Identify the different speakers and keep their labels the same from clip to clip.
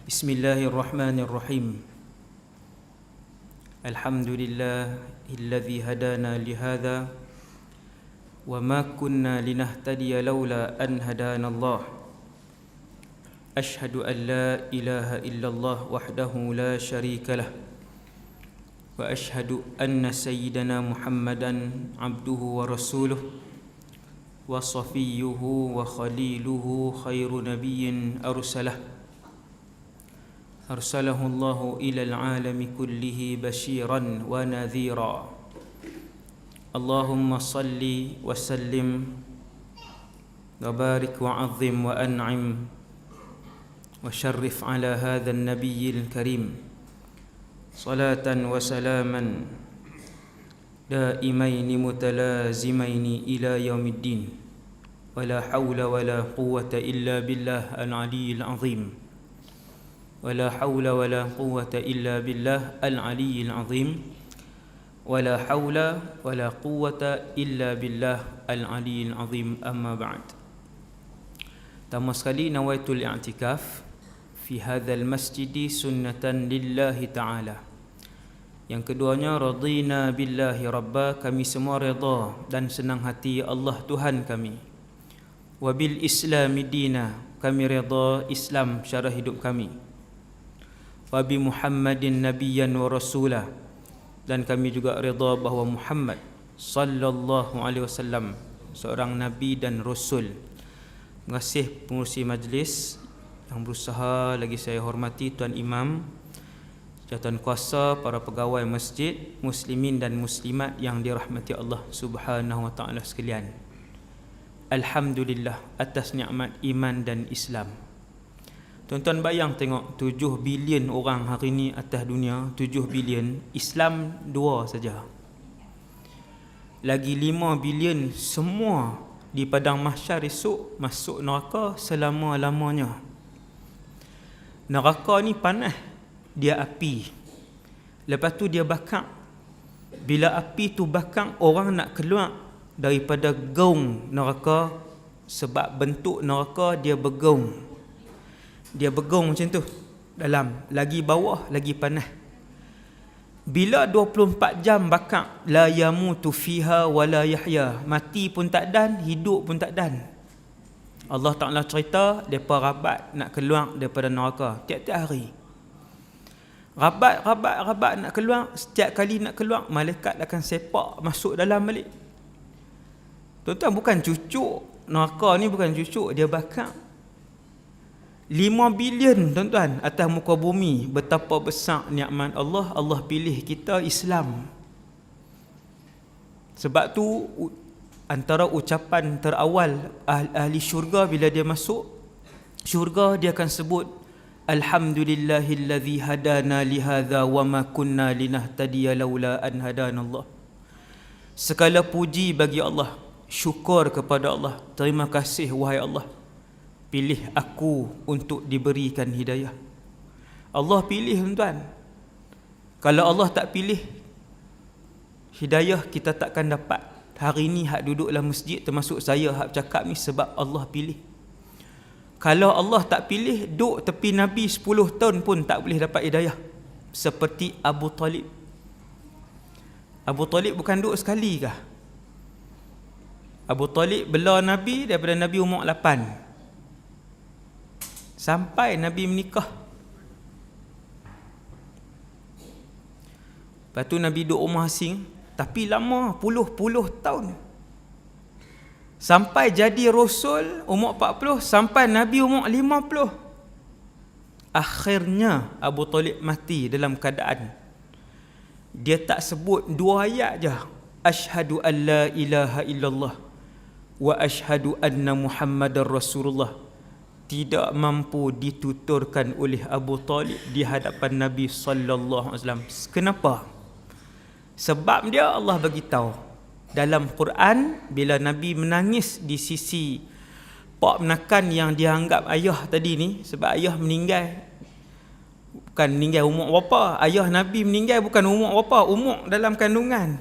Speaker 1: Bismillahirrahmanirrahim. Alhamdulillahilladzi hadana lihadza wa ma kunna linahtadiya laula an hadanallah. Ashhadu an la ilaha illallah wahdahu la syarika lah wa ashhadu anna sayyidana Muhammadan abduhu wa rasuluh wa safiyyuhu wa khaliluhu khairu nabiyyin arsalah. Arsalahu Allahu ilal alami kullihi basyiran wa nadhira. Allahumma salli wa sallim wa barik wa azim wa an'im wa syarrif ala hadha an-nabiyyil karim salatan wa salaman daimaini mutalazimaini ila yaumiddin wa la hawla wa la quwwata illa billah al-aliyyil azim. ولا حول ولا قوة إلا بالله العلي العظيم ولا حول ولا قوة إلا بالله العلي العظيم أما بعد. Pertama sekali nawaitul i'tikaf fi hadzal masjid sunnatan lillahi ta'ala. Yang keduanya radina billahi rabba, kami semua redha dan senang hati Allah Tuhan kami. Wa bil islami dina, kami redha Islam cara hidup kami. Wa bi Muhammadin nabiyyan wa rasulah, dan kami juga redha bahawa Muhammad sallallahu alaihi wasallam seorang nabi dan rasul. Terima kasih pengurusi majlis yang berusaha, lagi saya hormati Tuan Imam, jawatan kuasa, para pegawai masjid, muslimin dan muslimat yang dirahmati Allah Subhanahu wa taala sekalian. Alhamdulillah atas nikmat iman dan Islam. Tuan-tuan bayang tengok 7 bilion orang hari ni atas dunia, 7 bilion, Islam 2 saja. Lagi 5 bilion semua di padang mahsyar esok masuk neraka selama-lamanya. Neraka ni panas, dia api. Lepas tu dia bakar. Bila api tu bakar, orang nak keluar daripada gaung neraka, sebab bentuk neraka dia bergaung. Dia bergaung macam tu dalam, lagi bawah lagi panas. Bila 24 jam bakar, la yamutu fiha wa la yahya, mati pun tak dan, hidup pun tak dan. Allah Ta'ala cerita depa rabat nak keluar daripada neraka tiap-tiap hari. Rabat nak keluar, setiap kali nak keluar malaikat akan sepak masuk dalam balik. Tuan-tuan, bukan cucuk, neraka ni bukan cucuk, dia bakar. 5 bilion tuan-tuan atas muka bumi, betapa besar nikmat Allah. Allah pilih kita Islam. Sebab tu antara ucapan terawal ahli syurga bila dia masuk syurga, dia akan sebut alhamdulillahillazi hadana lihadza wa ma kunna linahtadiya laula an hadanallah. Segala puji bagi Allah, syukur kepada Allah, terima kasih wahai Allah, pilih aku untuk diberikan hidayah. Allah pilih tuan-tuan. Kalau Allah tak pilih hidayah, kita takkan dapat. Hari ni hak duduk dalam masjid, termasuk saya hak cakap ni, sebab Allah pilih. Kalau Allah tak pilih, duduk tepi Nabi 10 tahun pun tak boleh dapat hidayah. Seperti Abu Talib. Abu Talib bukan duduk sekali kah? Abu Talib bela Nabi daripada Nabi umur 8 sampai Nabi menikah. Lepas tu Nabi duduk rumah asing, tapi lama, puluh tahun. Sampai jadi Rasul umur 40, sampai Nabi umur 50. Akhirnya Abu Talib mati dalam keadaan dia tak sebut 2 ayat je, asyhadu an la ilaha illallah wa asyhadu anna Muhammadar Rasulullah, tidak mampu dituturkan oleh Abu Talib di hadapan Nabi sallallahu alaihi wasallam. Kenapa? Sebab dia Allah bagi tahu dalam Quran, bila Nabi menangis di sisi pak menakan yang dianggap ayah tadi ni, sebab ayah meninggal, bukan meninggal umur berapa, ayah Nabi meninggal bukan umur berapa, umur dalam kandungan.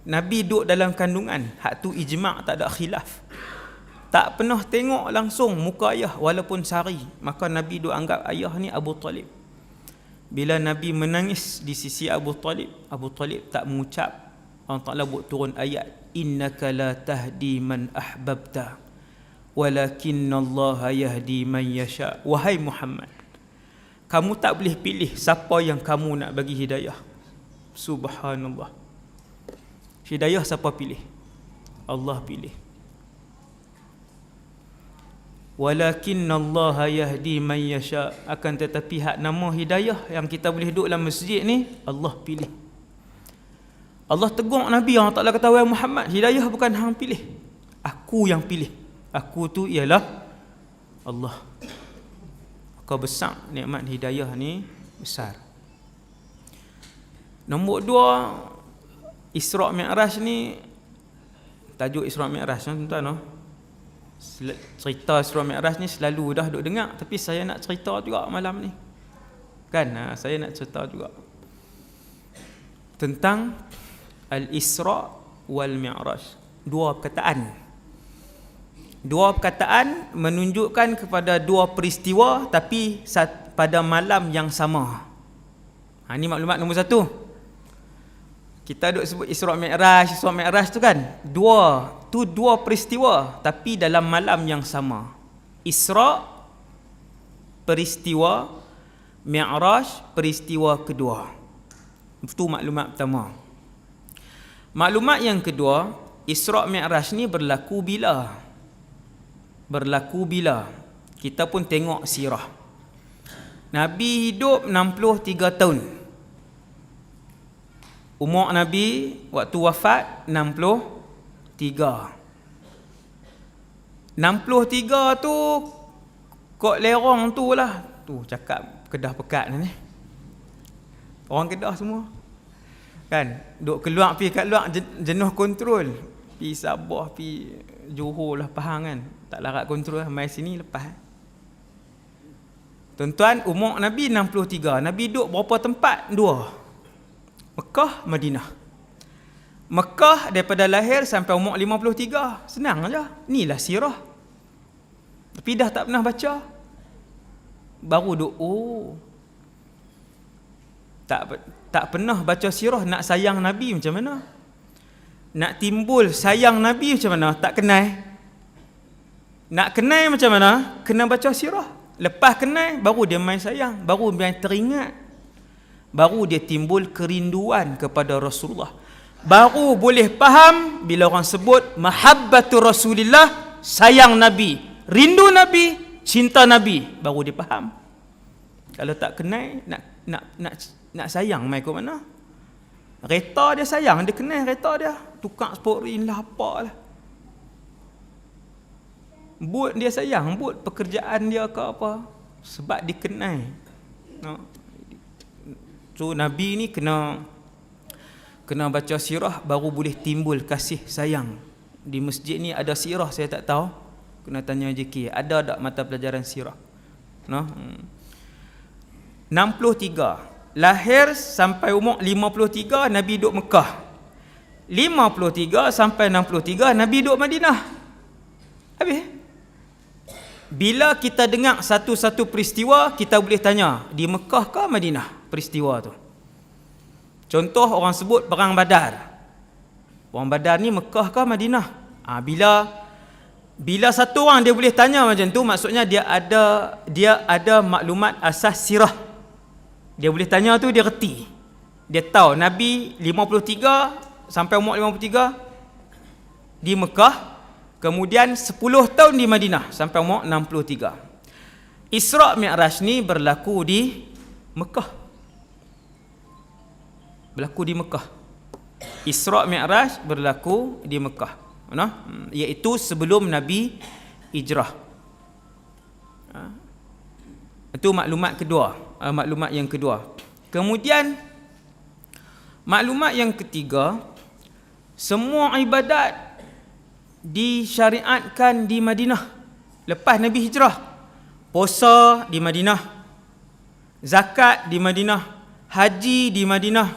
Speaker 1: Nabi duduk dalam kandungan, hak tu ijma', tak ada khilaf. tak pernah tengok langsung muka ayah walaupun sehari. Maka Nabi duk anggap ayah ni Abu Talib. Bila Nabi menangis di sisi Abu Talib tak mengucap, Allah Ta'ala buat turun ayat, innaka la tahdi man ahbabta walakinnallaha yahdi man yasha. Wahai Muhammad, kamu tak boleh pilih siapa yang kamu nak bagi hidayah. Subhanallah. Hidayah siapa pilih? Allah pilih. Walakinnallaha yahdi man yasha. Akan tetapi hak nama hidayah yang kita boleh duduk dalam masjid ni, Allah pilih. Allah tegur Nabi, Allah Ta'ala kata, wahai Muhammad, hidayah bukan hang pilih, aku yang pilih. Aku tu ialah Allah. Maka besar nikmat hidayah ni, besar. Nombor 2, Isra' Mi'raj ni, tajuk Isra' Mi'raj tuan-tuan, cerita Isra' Mi'raj ni selalu dah duk dengar, tapi saya nak cerita juga malam ni. Kan, saya nak cerita juga tentang Al-Isra' wal Mi'raj. Dua perkataan menunjukkan kepada dua peristiwa tapi pada malam yang sama. Ini maklumat nombor 1. Kita duk sebut Isra' Mi'raj tu kan, dua peristiwa tapi dalam malam yang sama. Isra' peristiwa, Mi'raj peristiwa kedua. Itu maklumat pertama. Maklumat yang kedua, Isra' Mi'raj ni berlaku bila? Kita pun tengok sirah. Nabi hidup 63 tahun. Umur Nabi waktu wafat 63. 63 tu kok lerong tu lah. Tu cakap Kedah Pekat ni. Orang Kedah semua. Kan, duk keluar pi kat luar jenuh kontrol. Pi Sabah, pi Johor lah Pahang kan. Tak larat kontrol, mai sini lepas. Tuan-tuan, umur Nabi 63. Nabi duduk berapa tempat? 2. Mekah, Madinah. Mekah daripada lahir sampai umur 53. Senang aja. Inilah sirah. Tapi dah tak pernah baca. Baru duk, tak pernah baca sirah. Nak sayang Nabi macam mana? Nak timbul sayang Nabi macam mana? Tak kenal. Nak kenal macam mana? Kena baca sirah. Lepas kenal, baru dia main sayang. Baru dia teringat. Baru dia timbul kerinduan kepada Rasulullah. Baru boleh faham bila orang sebut mahabbatu Rasulillah, sayang Nabi, rindu Nabi, cinta Nabi. Baru dia faham. Kalau tak kenal, nak sayang mai ke mana? Kereta dia sayang, dia kenal kereta dia. Tukar sporin lah, apalah. But dia sayang, but pekerjaan dia ke apa. Sebab dia kenal. So Nabi ni kena baca sirah baru boleh timbul kasih sayang. Di masjid ni ada sirah, saya tak tahu. Kena tanya JK, ada tak mata pelajaran sirah? 63. Lahir sampai umur 53 Nabi duduk Mekah. 53 sampai 63 Nabi duduk Madinah. Habis. Bila kita dengar satu-satu peristiwa, kita boleh tanya, di Mekah ke Madinah peristiwa tu? Contoh orang sebut perang Badar. Perang Badar ni Mekah ke Madinah? Bila satu orang dia boleh tanya macam tu, maksudnya dia ada maklumat asas sirah. Dia boleh tanya tu, dia reti. Dia tahu Nabi 53 sampai umur 53 di Mekah, kemudian 10 tahun di Madinah sampai umur 63. Isra' Mi'raj ni berlaku di Mekah. Isra' Mi'raj berlaku di Mekah. Iaitu sebelum Nabi hijrah. Itu maklumat kedua. Maklumat yang kedua. Kemudian maklumat yang ketiga, semua ibadat disyariatkan di Madinah lepas Nabi hijrah. Puasa di Madinah, zakat di Madinah, haji di Madinah,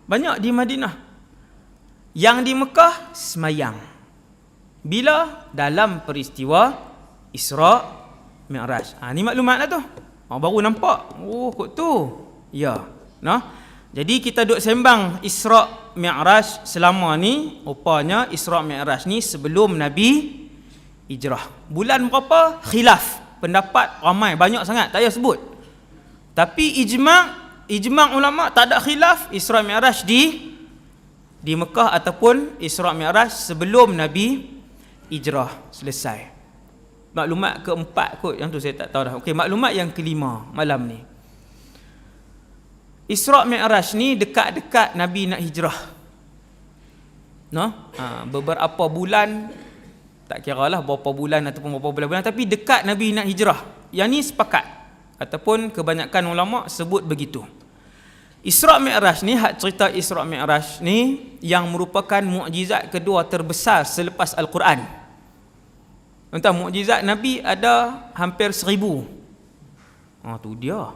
Speaker 1: banyak di Madinah. Yang di Mekah semayang. Bila? Dalam peristiwa Isra' Mi'raj. Ni maklumat lah tu. Baru nampak. Oh, kot tu. Ya. Nah. Jadi kita duk sembang Isra' Mi'raj selama ni, rupanya Isra' Mi'raj ni sebelum Nabi hijrah. Bulan berapa? Khilaf. Pendapat ramai, banyak sangat, tak payah sebut. Tapi ijma' ulama tak ada khilaf Isra' Mi'raj di Mekah ataupun Isra' Mi'raj sebelum Nabi hijrah. Selesai. Maklumat keempat kot, yang tu saya tak tahu dah. Okey, maklumat yang kelima malam ni. Isra' Mi'raj ni dekat-dekat Nabi nak hijrah. Beberapa bulan, tak kira lah berapa bulan ataupun berapa bulan-bulan, tapi dekat Nabi nak hijrah. Yang ni sepakat ataupun kebanyakan ulama sebut begitu. Isra' Mi'raj ni, hak cerita Isra' Mi'raj ni yang merupakan mukjizat kedua terbesar selepas Al-Quran. Entah mukjizat Nabi ada hampir 1000. Tu dia.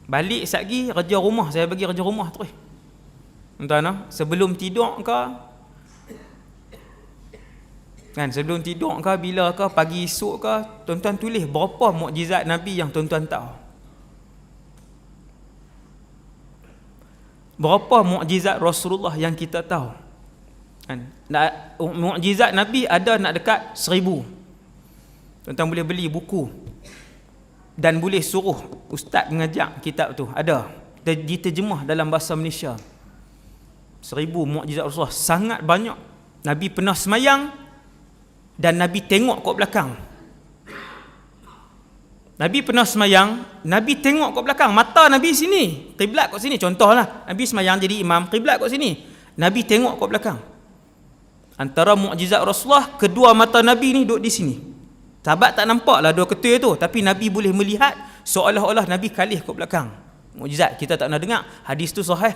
Speaker 1: Balik sekali kerja rumah, saya bagi kerja rumah terus. Entah sebelum tidur ke, kan, sebelum tidur ke, bila ke, pagi esok ke, tuan-tuan tulis berapa mukjizat Nabi yang tuan-tuan tahu. Berapa mukjizat Rasulullah yang kita tahu. Kan, mukjizat Nabi ada nak dekat 1000. Tuan-tuan boleh beli buku dan boleh suruh ustaz mengajar kitab tu, ada diterjemah dalam bahasa Malaysia. 1000 mukjizat Rasulullah, sangat banyak. Nabi pernah semayang dan Nabi tengok kat belakang. Nabi pernah semayang, Nabi tengok kat belakang, mata Nabi sini, kiblat kat sini. Contohlah, Nabi semayang jadi imam, kiblat kat sini, Nabi tengok kat belakang. Antara mukjizat Rasulullah, kedua mata Nabi ni duduk di sini. Sahabat tak nampak lah dua ketua tu, tapi Nabi boleh melihat seolah-olah Nabi kalih kat belakang. Mukjizat, kita tak pernah dengar. Hadis tu sahih.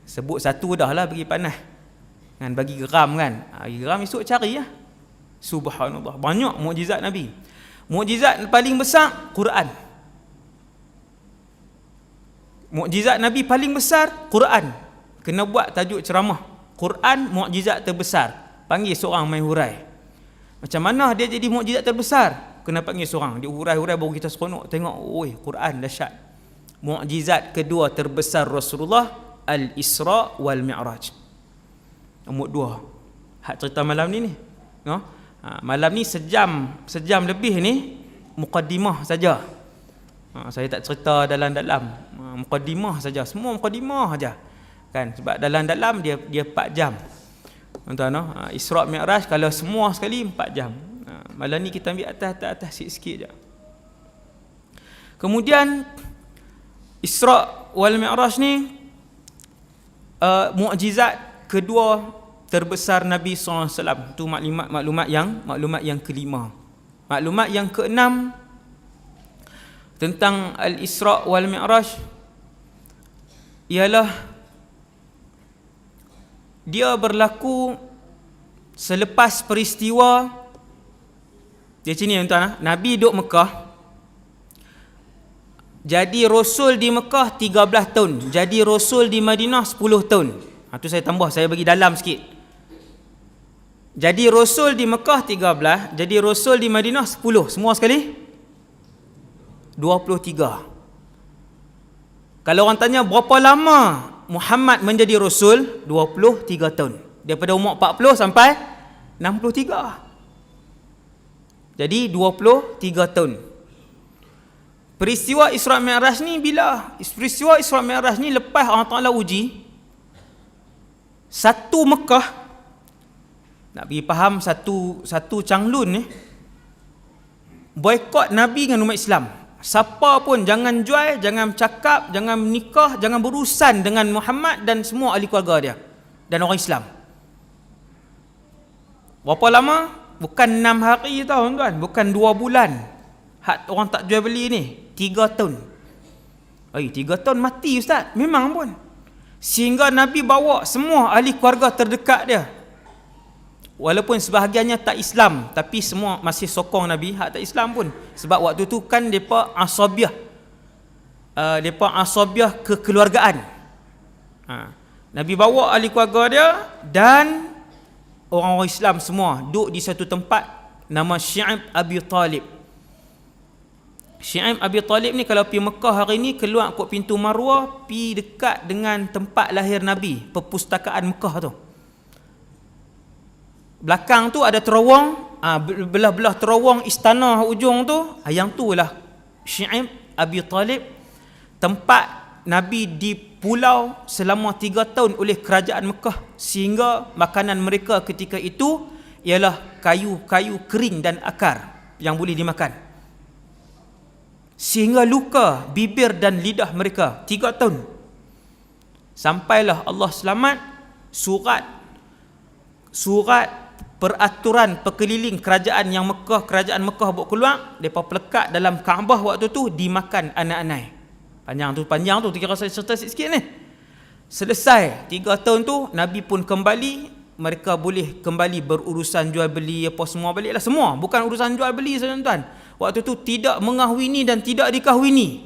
Speaker 1: Sebut satu dah lah bagi panas. Kan, bagi geram kan. Geram esok cari lah. Subhanallah, banyak mukjizat Nabi. Mukjizat paling besar, Quran. Mukjizat Nabi paling besar, Quran. Kena buat tajuk ceramah. Quran mukjizat terbesar. Panggil seorang main hurai. Macam mana dia jadi mukjizat terbesar? Kena panggil seorang. Dia hurai-hurai baru kita seronok tengok. Oi, Quran dahsyat. Mukjizat kedua terbesar Rasulullah, Al-Isra' wal Mi'raj. Nombor 2. Hak cerita malam ni. Malam ni sejam lebih ni mukaddimah saja. Saya tak cerita dalam-dalam. Mukaddimah saja. Semua mukaddimah saja. Kan, sebab dalam-dalam dia 4 jam. Tuan-tuan, Isra' Mi'raj kalau semua sekali 4 jam. Malam ni kita ambil atas sikit-sikit je. Kemudian Isra' wal Mi'raj ni mukjizat kedua terbesar Nabi SAW. Itu maklumat yang kelima. Maklumat yang keenam tentang Al-Isra' wal Mi'raj ialah dia berlaku selepas peristiwa di sini, tuan-tuan. Nabi duduk Mekah, jadi Rasul di Mekah 13 tahun, jadi Rasul di Madinah 10 tahun. Itu saya tambah, saya bagi dalam sikit. Jadi Rasul di Mekah 13, jadi Rasul di Madinah 10. Semua sekali 23. Kalau orang tanya berapa lama Muhammad menjadi Rasul, 23 tahun. Daripada umur 40 sampai 63. Jadi 23 tahun. Peristiwa Isra' Mi'raj ni bila? Peristiwa Isra' Mi'raj ni lepas Allah Ta'ala uji satu Mekah. Nak bagi faham satu Changlun ni boikot Nabi dengan umat Islam. Siapa pun jangan jual, jangan cakap, jangan menikah, jangan berurusan dengan Muhammad dan semua ahli keluarga dia dan orang Islam. Berapa lama? Bukan 6 hari tau, tuan-tuan, bukan 2 bulan. Hak orang tak jual beli ni 3 tahun. 3 tahun mati ustaz. Memang pun. Sehingga Nabi bawa semua ahli keluarga terdekat dia. Walaupun sebahagiannya tak Islam, tapi semua masih sokong Nabi. Hak tak Islam pun. Sebab waktu tu kan mereka asabiah. Mereka asabiah kekeluargaan. Nabi bawa ahli keluarga dia dan orang-orang Islam semua duduk di satu tempat nama Syi'ab Abi Talib. Syi'ab Abi Talib ni kalau pergi Mekah hari ni, keluar kot pintu Marwah, pergi dekat dengan tempat lahir Nabi, perpustakaan Mekah tu. Belakang tu ada terowong, belah-belah terowong istana ujung tu, yang tu lah Syi'ab Abi Talib, tempat Nabi dipulau selama 3 tahun oleh kerajaan Mekah, sehingga makanan mereka ketika itu ialah kayu-kayu kering dan akar yang boleh dimakan, sehingga luka bibir dan lidah mereka 3 tahun. Sampailah Allah selamat, surat peraturan perkeliling kerajaan yang Mekah, kerajaan Mekah buat keluar, mereka pelekat dalam Kaabah waktu tu, dimakan anak-anak. Panjang tu kira saya cerita sikit ni. Selesai 3 tahun tu, Nabi pun kembali, mereka boleh kembali berurusan jual beli apa semua baliklah semua, bukan urusan jual beli tuan-tuan. Waktu tu tidak mengahwini dan tidak dikahwini.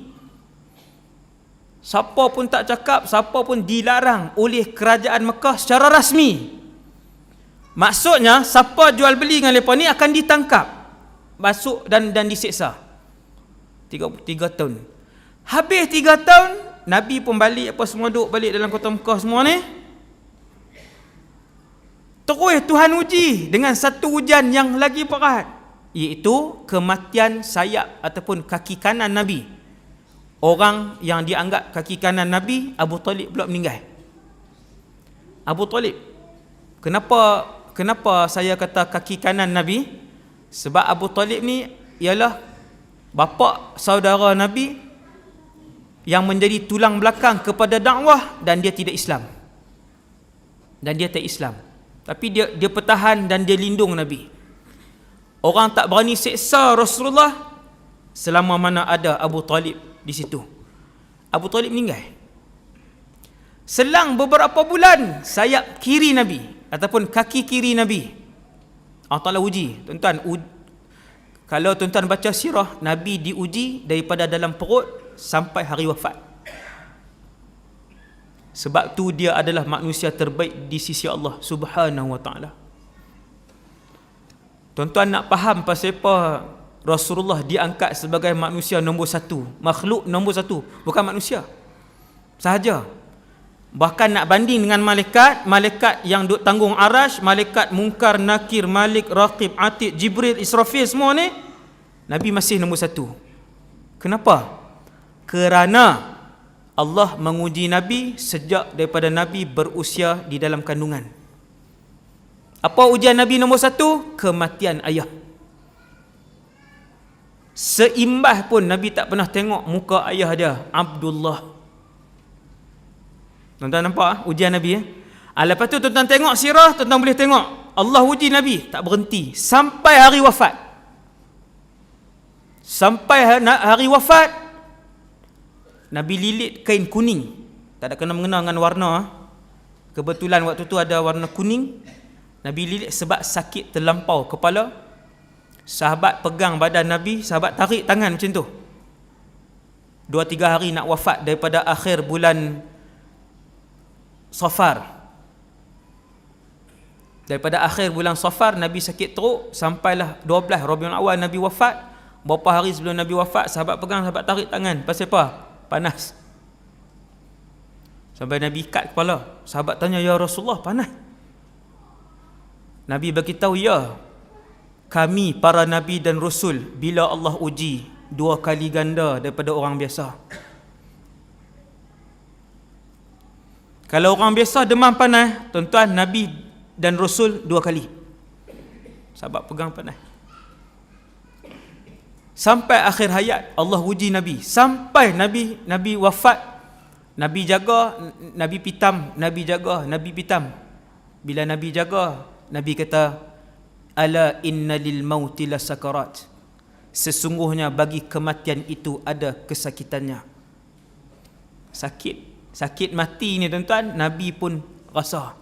Speaker 1: Siapa pun tak cakap, siapa pun dilarang oleh kerajaan Mekah secara rasmi. Maksudnya siapa jual beli dengan mereka ni akan ditangkap, masuk dan disiksa. 3 tahun. Habis 3 tahun, Nabi pun balik, apa semua duduk balik dalam kota Mekah semua ni. Terus Tuhan uji dengan satu ujian yang lagi berat, iaitu kematian sayap ataupun kaki kanan Nabi. Orang yang dianggap kaki kanan Nabi, Abu Talib, pula meninggal. Abu Talib. Kenapa saya kata kaki kanan Nabi? Sebab Abu Talib ni ialah bapa saudara Nabi yang menjadi tulang belakang kepada dakwah, dan dia tidak Islam. Dan dia tak Islam. Tapi dia pertahan dan dia lindung Nabi. Orang tak berani seksa Rasulullah selama mana ada Abu Talib di situ. Abu Talib meninggal. Selang beberapa bulan, sayap kiri Nabi ataupun kaki kiri Nabi, Allah Ta'ala uji. Tuan-tuan, kalau tuan-tuan baca sirah, Nabi diuji daripada dalam perut sampai hari wafat. Sebab tu dia adalah manusia terbaik di sisi Allah Subhanahu wa ta'ala. Tuan-tuan nak faham pasal apa Rasulullah diangkat sebagai manusia nombor 1, makhluk nombor 1, bukan manusia sahaja. Bahkan nak banding dengan malaikat yang duk tanggung arash, malaikat Munkar, Nakir, Malik, Raqib, Atid, Jibril, Israfil semua ni, Nabi masih nombor 1. Kenapa? Kerana Allah menguji Nabi sejak daripada Nabi berusia di dalam kandungan. Apa ujian Nabi nombor 1? Kematian ayah. Seimbah pun Nabi tak pernah tengok muka ayah dia, Abdullah. Tuan-tuan nampak ujian Nabi? Lepas tu tuan-tuan tengok sirah, tuan-tuan boleh tengok Allah uji Nabi, tak berhenti sampai hari wafat. Sampai hari wafat, Nabi lilit kain kuning, tak ada kena-mengena dengan warna. Kebetulan waktu tu ada warna kuning. Nabi lilit sebab sakit terlampau kepala. Sahabat pegang badan Nabi, sahabat tarik tangan macam tu. 2-3 hari nak wafat, daripada akhir bulan Safar. Daripada akhir bulan Safar Nabi sakit teruk, sampailah 12 Rabiul Awal Nabi wafat. Berapa hari sebelum Nabi wafat, sahabat pegang, sahabat tarik tangan. Pasal apa? Panas. Sampai Nabi ikat kepala. Sahabat tanya, ya Rasulullah, panas? Nabi beritahu, ya, kami para Nabi dan Rasul, bila Allah uji 2 kali ganda daripada orang biasa. Kalau orang biasa demam panas, tuan-tuan, Nabi dan Rasul 2 kali. Sahabat pegang panas. Sampai akhir hayat Allah uji Nabi, sampai Nabi wafat. Nabi jaga, Nabi pitam, Nabi jaga, Nabi pitam. Bila Nabi jaga, Nabi kata, ala inna lil mauti lasakarat, sesungguhnya bagi kematian itu ada kesakitannya. Sakit mati ni tuan-tuan, Nabi pun rasa.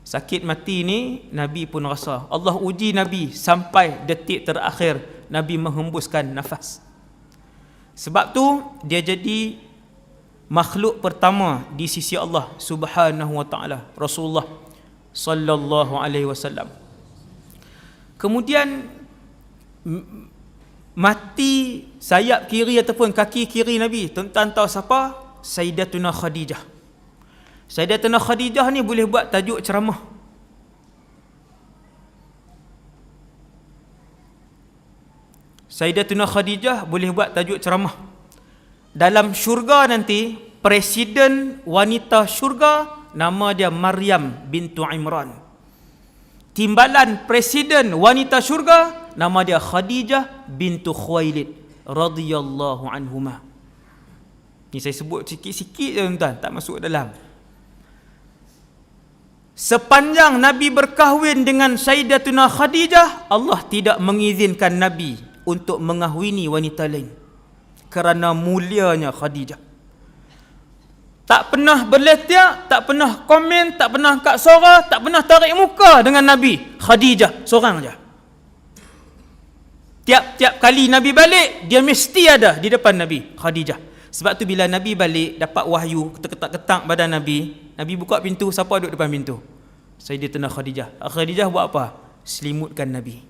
Speaker 1: Sakit mati ni Nabi pun rasa. Allah uji Nabi sampai detik terakhir Nabi menghembuskan nafas. Sebab tu dia jadi makhluk pertama di sisi Allah Subhanahu wa ta'ala, Rasulullah. sallallahu alaihi wasallam. Kemudian mati sayap kiri ataupun kaki kiri Nabi. Tuan-tuan tahu siapa? Sayyidatuna Khadijah. Sayyidatuna Khadijah ni boleh buat tajuk ceramah. Sayyidatuna Khadijah boleh buat tajuk ceramah. Dalam syurga nanti, presiden wanita syurga nama dia Maryam bintu Imran. Timbalan presiden wanita syurga nama dia Khadijah bintu Khuwailid radhiyallahu anhuma. Ni saya sebut sikit-sikit je tuan-tuan, tak masuk dalam. Sepanjang Nabi berkahwin dengan Sayyidatuna Khadijah, Allah tidak mengizinkan Nabi untuk mengahwini wanita lain kerana mulianya Khadijah. Tak pernah berletiak, tak pernah komen, tak pernah angkat suara, tak pernah tarik muka dengan Nabi. Khadijah seorang je. Tiap-tiap kali Nabi balik, dia mesti ada di depan Nabi, Khadijah. Sebab tu bila Nabi balik, dapat wahyu, ketak-ketak badan Nabi, Nabi buka pintu, siapa duduk depan pintu? Sayyidatuna Khadijah. Khadijah buat apa? Selimutkan Nabi.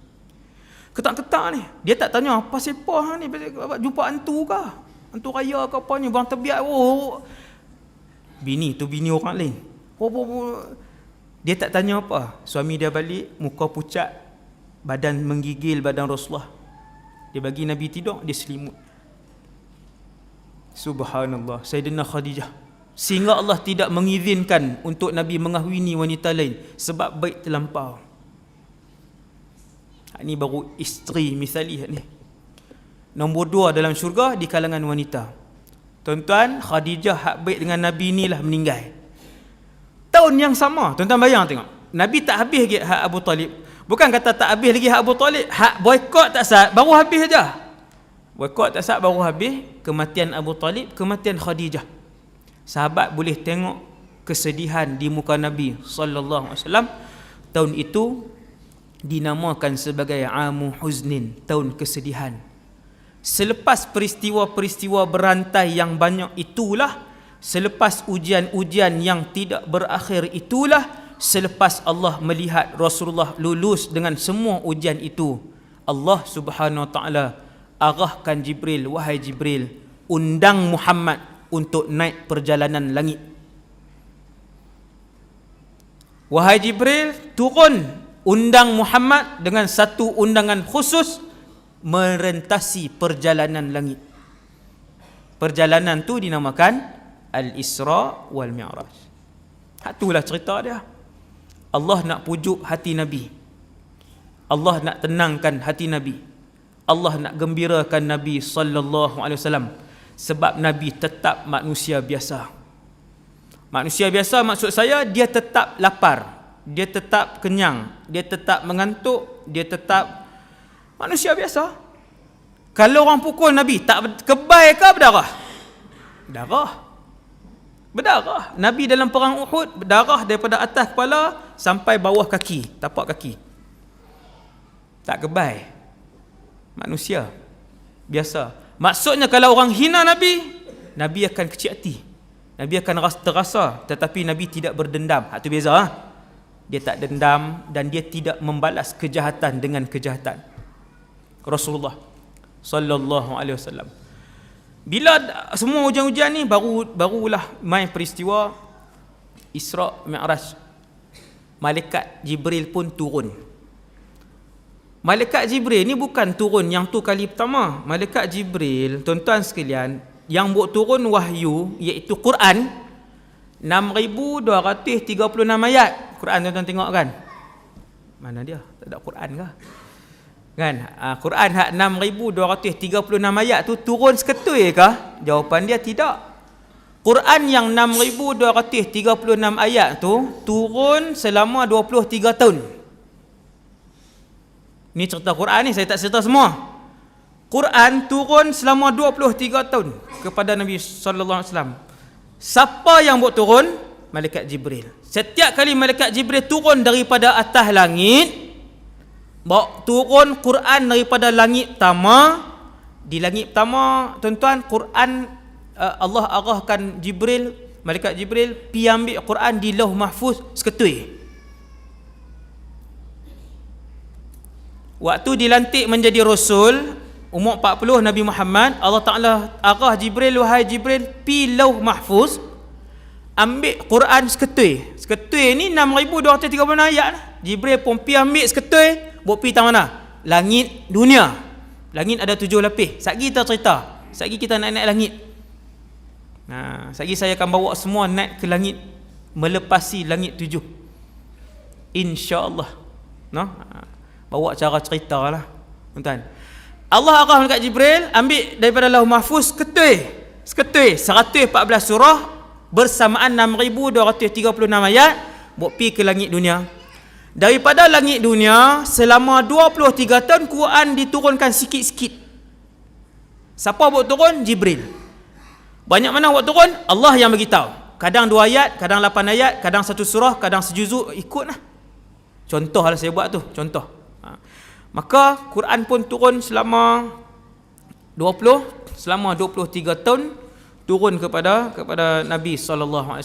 Speaker 1: Ketak-ketak ni, dia tak tanya apa siapa hang ni, jumpa hantu ke? Hantu raya ke apa ni, bang terbiak. Bini tu bini orang lain. Dia tak tanya apa. Suami dia balik, muka pucat, badan menggigil badan Rasulullah. Dia bagi Nabi tidur, dia selimut. Subhanallah, Sayyidina Khadijah. Sehingga Allah tidak mengizinkan untuk Nabi mengahwini wanita lain sebab baik terlampau. Ini baru isteri misali ni. Nombor 2 dalam syurga di kalangan wanita. Tuan-tuan, Khadijah hak baik dengan Nabi ni lah meninggal. Tahun yang sama, tuan-tuan bayang tengok. Nabi tak habis lagi hak Abu Talib. Bukan kata tak habis lagi hak Abu Talib, hak boykot tak sah, baru habis aja. Boykot tak sah, baru habis. Kematian Abu Talib, kematian Khadijah. Sahabat boleh tengok kesedihan di muka Nabi sallallahu alaihi wasallam. Tahun itu dinamakan sebagai Amu Huznin, tahun kesedihan. Selepas peristiwa-peristiwa berantai yang banyak itulah, selepas ujian-ujian yang tidak berakhir itulah, selepas Allah melihat Rasulullah lulus dengan semua ujian itu, Allah Subhanahu Wa Taala arahkan Jibril, wahai Jibril, undang Muhammad untuk naik perjalanan langit. Wahai Jibril, turun, undang Muhammad dengan satu undangan khusus, merentasi perjalanan langit. Perjalanan tu dinamakan Al-Isra wal Mi'raj. Itulah cerita dia. Allah nak pujuk hati Nabi. Allah nak tenangkan hati Nabi. Allah nak gembirakan Nabi sallallahu alaihi wasallam, sebab Nabi tetap manusia biasa. Manusia biasa maksud saya, dia tetap lapar, dia tetap kenyang, dia tetap mengantuk, dia tetap manusia biasa. Kalau orang pukul Nabi, tak kebal ke berdarah? Berdarah. Nabi dalam perang Uhud berdarah daripada atas kepala sampai bawah kaki, tapak kaki. Tak kebal. Manusia biasa. Maksudnya kalau orang hina Nabi, Nabi akan kecil hati. Nabi akan terasa, tetapi Nabi tidak berdendam. Itu beza. Dia tak dendam dan dia tidak membalas kejahatan dengan kejahatan. Rasulullah sallallahu alaihi wasallam, bila semua ujian-ujian ni, barulah main peristiwa Isra Mi'raj. Malaikat Jibril pun turun. Malaikat Jibril ni bukan turun yang tu kali pertama. Malaikat Jibril, tuan-tuan sekalian, yang buat turun wahyu iaitu Quran, 6236 ayat. Quran tuan-tuan tengok kan? Mana dia? Tak ada Quran ke? Kan? Quran hak 6236 ayat tu turun seketui ke? Jawapan dia tidak. Quran yang 6236 ayat tu turun selama 23 tahun. Ni cerita Quran ni, saya tak cerita semua. Quran turun selama 23 tahun kepada Nabi sallallahu alaihi wasallam. Siapa yang buat turun? Malaikat Jibril. Setiap kali Malaikat Jibril turun daripada atas langit, bawa turun Quran daripada langit pertama. Di langit pertama, tuan-tuan, Quran Allah arahkan Jibril, Malaikat Jibril pi ambil Quran di Lauh Mahfuz seketui. Waktu dilantik menjadi Rasul, umur 40 Nabi Muhammad, Allah Ta'ala arah Jibril, wahai Jibril, pi lauh mahfuz, ambil Quran seketui. Seketui ni 6,236 ayat lah. Jibril pun pi ambil seketui, buat pi tang mana? Langit dunia. Langit ada 7 lapis. Satgi kita cerita, satgi kita naik langit. Satgi saya akan bawa semua naik ke langit, melepasi langit 7, InsyaAllah. Bawa cara cerita lah, tuan-tuan. Allah arah dekat Jibril, ambil daripada lauh mahfuz seketui 114 surah bersamaan 6,236 ayat, buat pi ke langit dunia. Daripada langit dunia selama 23 tahun Quran diturunkan sikit-sikit. Siapa buat turun? Jibril. Banyak mana buat turun? Allah yang beritahu. Kadang 2 ayat, kadang 8 ayat, kadang 1 surah, kadang sejuzuk, ikutlah. Contoh lah saya buat tu, contoh. Maka Quran pun turun selama 23 tahun, turun kepada Nabi SAW.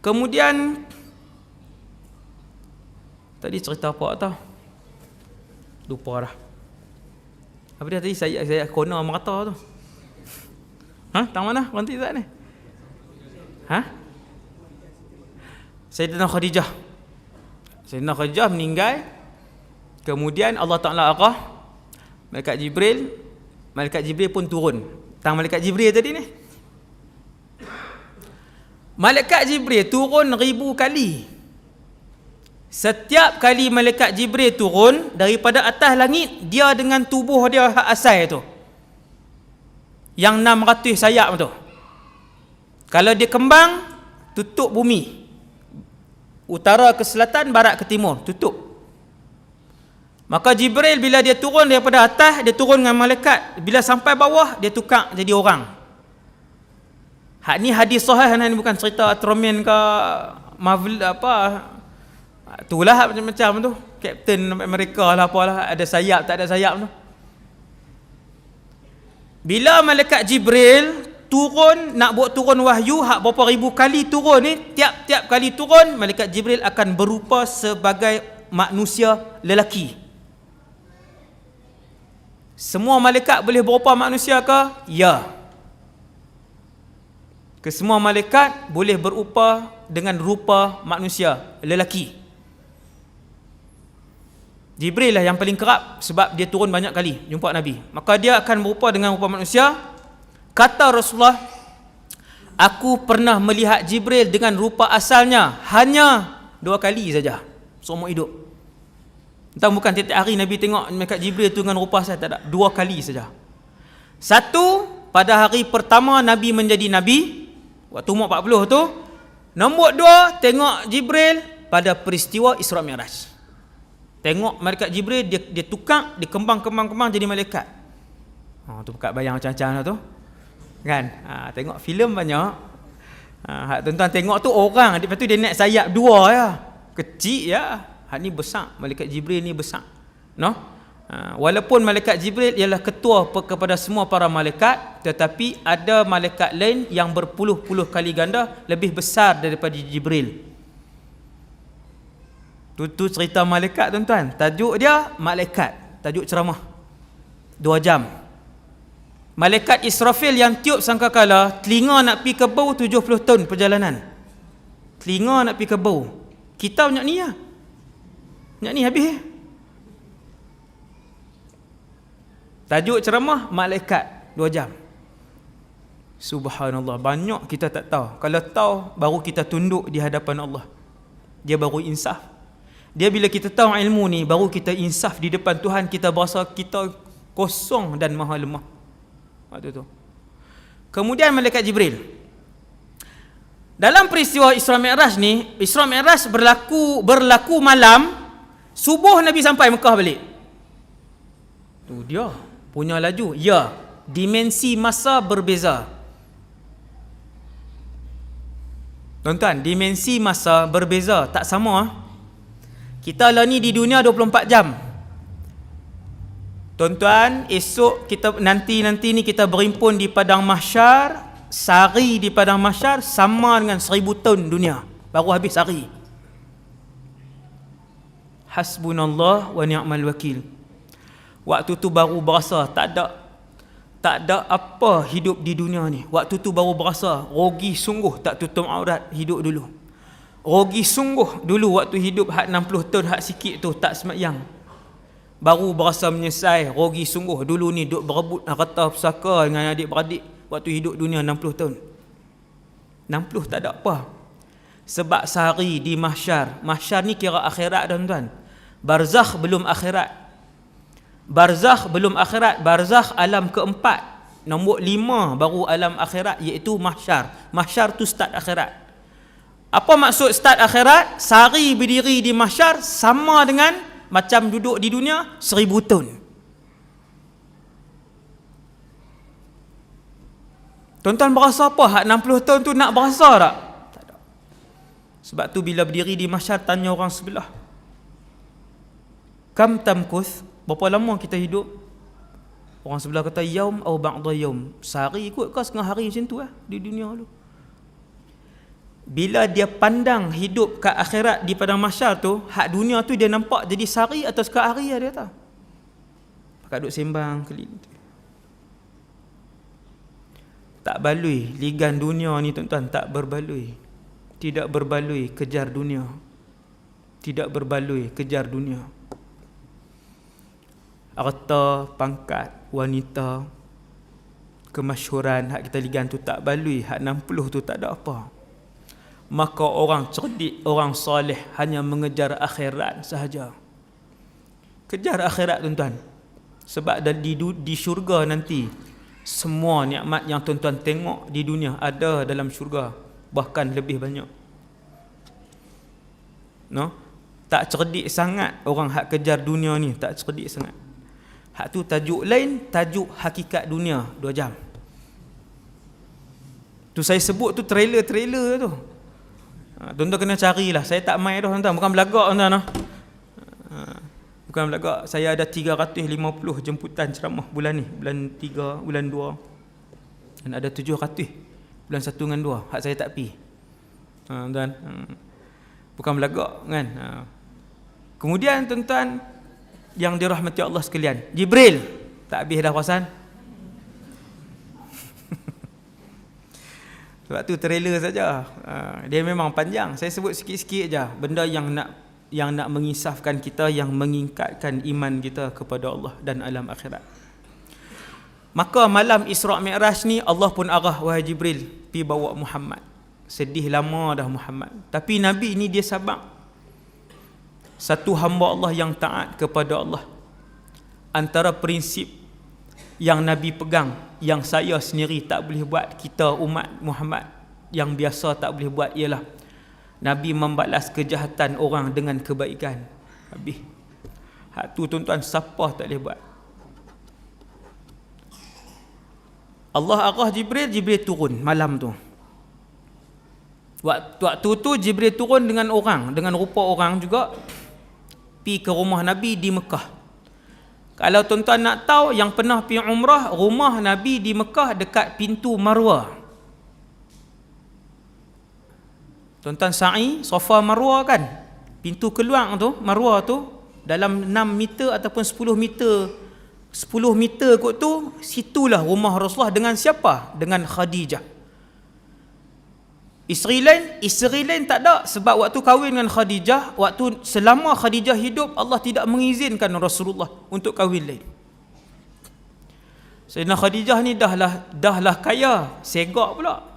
Speaker 1: Kemudian tadi cerita apa tau? Lupa dah. Apa dia tadi? Saya kona merata tu. Tang mana? Berhenti tak ni? Sayyidina Khadijah meninggal. Kemudian Allah Ta'ala arah Malaikat Jibril pun turun. Tang Malaikat Jibril tadi ni, Malaikat Jibril turun 1000 kali. Setiap kali Malaikat Jibril turun daripada atas langit, dia dengan tubuh dia hak asal tu, yang 600 sayap tu, kalau dia kembang, tutup bumi, utara ke selatan, barat ke timur, tutup. Maka Jibril bila dia turun daripada atas, dia turun dengan malaikat. Bila sampai bawah, dia tukar jadi orang. Hak ni hadis sahih, ni bukan cerita Ultraman ke Marvel apa. Itulah macam tu. Captain America lah apalah, ada sayap tak ada sayap tu. Bila malaikat Jibril turun, nak buat turun wahyu, hak berapa ribu kali turun ni, tiap-tiap kali turun, malaikat Jibril akan berupa sebagai manusia lelaki. Semua malaikat boleh berupa manusia ke? Ya. Kesemua malaikat boleh berupa dengan rupa manusia lelaki. Jibril lah yang paling kerap, sebab dia turun banyak kali jumpa Nabi. Maka dia akan berupa dengan rupa manusia. Kata Rasulullah, aku pernah melihat Jibril dengan rupa asalnya hanya 2 kali saja seumur hidup. Entah, bukan tiap-tiap hari Nabi tengok malaikat Jibril tu dengan rupa asal, tak ada. 2 kali saja. Satu, pada hari pertama Nabi menjadi Nabi, waktu umur 40 tu. Nombor 2, tengok Jibril pada peristiwa Isra Mi'raj. Tengok malaikat Jibril, dia tukar, dia kembang jadi malaikat. Tu bukan bayang macam-macam lah tu. Kan? Tengok filem banyak. Tuan-tuan tengok tu orang, lepas tu dia naik sayap 2 ya. Kecil ya. Hak ni besar, malaikat Jibril ni besar. Walaupun malaikat Jibril ialah ketua kepada semua para malaikat, tetapi ada malaikat lain yang berpuluh-puluh kali ganda lebih besar daripada Jibril. Tu cerita malaikat, tuan-tuan. Tajuk dia malaikat, tajuk ceramah 2 jam. Malaikat Israfil yang tiup sangkakala, telinga nak pi ke bau 70 tahun perjalanan. Telinga nak pi ke bau. Kita banyak ni lah. Banyak ni habis. Tajuk ceramah malaikat 2 jam. Subhanallah, banyak kita tak tahu. Kalau tahu, baru kita tunduk di hadapan Allah. Dia baru insaf. Dia bila kita tahu ilmu ni, baru kita insaf di depan Tuhan. Kita berasa kita kosong dan maha lemah. Waktu tu. Kemudian malaikat Jibril. Dalam peristiwa Isra Mi'raj ni, Isra Mi'raj berlaku malam. Subuh Nabi sampai Mekah balik. Tu dia punya laju. Ya, dimensi masa berbeza. Tuan-tuan, dimensi masa berbeza, tak sama. Kita lah ni di dunia 24 jam. Tuan-tuan, esok kita nanti ni kita berimpun di padang mahsyar. Sehari di padang mahsyar sama dengan 1000 tahun dunia. Baru habis hari. Hasbunallah wa ni'mal wakil. Waktu tu baru berasa tak ada apa hidup di dunia ni. Waktu tu baru berasa rugi sungguh tak tutup aurat hidup dulu. Rugi sungguh dulu waktu hidup hak 60 tahun hak sikit tu tak sembahyang. Baru berasa menyesal, rugi sungguh dulu ni duk berebut harta pusaka dengan adik-beradik waktu hidup dunia 60 tahun. 60 tak ada apa. Sebab sehari di mahsyar. Mahsyar ni kira akhirat tuan-tuan. Barzakh belum akhirat. Barzakh belum akhirat. Barzakh alam keempat. Nombor 5 baru alam akhirat, iaitu mahsyar. Mahsyar tu start akhirat. Apa maksud start akhirat? Sehari berdiri di mahsyar sama dengan macam duduk di dunia 1000 tahun. Tuan-tuan berasa apa? Hak 60 tahun tu nak berasa tak? Tak ada. Sebab tu bila berdiri di mahsyar tanya orang sebelah, kam tamkuth, berapa lama kita hidup? Orang sebelah kata yaum atau ba'da yaum. Sehari ikut ke setengah hari macam tu di dunia dulu. Bila dia pandang hidup kat akhirat di padang mahsyar tu, hak dunia tu dia nampak jadi sehari atau sekali hari dia tahu. Pakai duk sembang keliling. Tak balui ligan dunia ni tuan-tuan, tak berbaloi. Tidak berbaloi kejar dunia. Tidak berbaloi kejar dunia. Harta, pangkat, wanita, kemasyhuran, hak kita ligan tu tak baloi, hak 60 tu tak ada apa. Maka orang cerdik, orang soleh hanya mengejar akhirat sahaja. Kejar akhirat tuan-tuan. Sebab di syurga nanti semua nikmat yang tuan-tuan tengok di dunia ada dalam syurga, bahkan lebih banyak. No? Tak cerdik sangat orang hak kejar dunia ni, tak cerdik sangat. Hak tu tajuk lain, tajuk hakikat dunia 2 jam. Tu saya sebut tu trailer tu. Tuan-tuan kena carilah. Saya tak main dah tuan-tuan, bukan belagak tuan-tuan. Bukan belagak. Saya ada 350 jemputan ceramah bulan ni, bulan 3, bulan 2. Dan ada 700 bulan 1 dengan 2. Hak saya tak pi. Tuan-tuan. Bukan belagak kan. Kemudian tuan-tuan yang dirahmati Allah sekalian, Jibril tak habis dah perasan. Sebab tu trailer saja. Dia memang panjang. Saya sebut sikit-sikit aja benda yang nak mengisafkan kita, yang mengingkatkan iman kita kepada Allah dan alam akhirat. Maka malam Isra' Mi'raj ni Allah pun arah, wahai Jibril, pi bawa Muhammad. Sedih lama dah Muhammad. Tapi Nabi ni dia sabar. Satu hamba Allah yang taat kepada Allah. Antara prinsip yang Nabi pegang, yang saya sendiri tak boleh buat, kita umat Muhammad yang biasa tak boleh buat, ialah Nabi membalas kejahatan orang dengan kebaikan. Habis. Hak tu tuan-tuan siapa tak boleh buat. Allah arah Jibril, Jibril turun malam tu. Waktu tu Jibril turun dengan orang, dengan rupa orang juga, pi ke rumah Nabi di Mekah. Kalau tuan-tuan nak tahu yang pernah pergi umrah, rumah Nabi di Mekah dekat pintu Marwah. Tuan-tuan sa'i Safa Marwah kan? Pintu keluar tu, Marwah tu dalam 6 meter ataupun 10 meter. 10 meter kot tu, situlah rumah Rasulullah dengan siapa? Dengan Khadijah. Isteri lain tak ada, sebab waktu kahwin dengan Khadijah, waktu selama Khadijah hidup, Allah tidak mengizinkan Rasulullah untuk kahwin lain. Sayyidina Khadijah ni dahlah kaya, segak pula,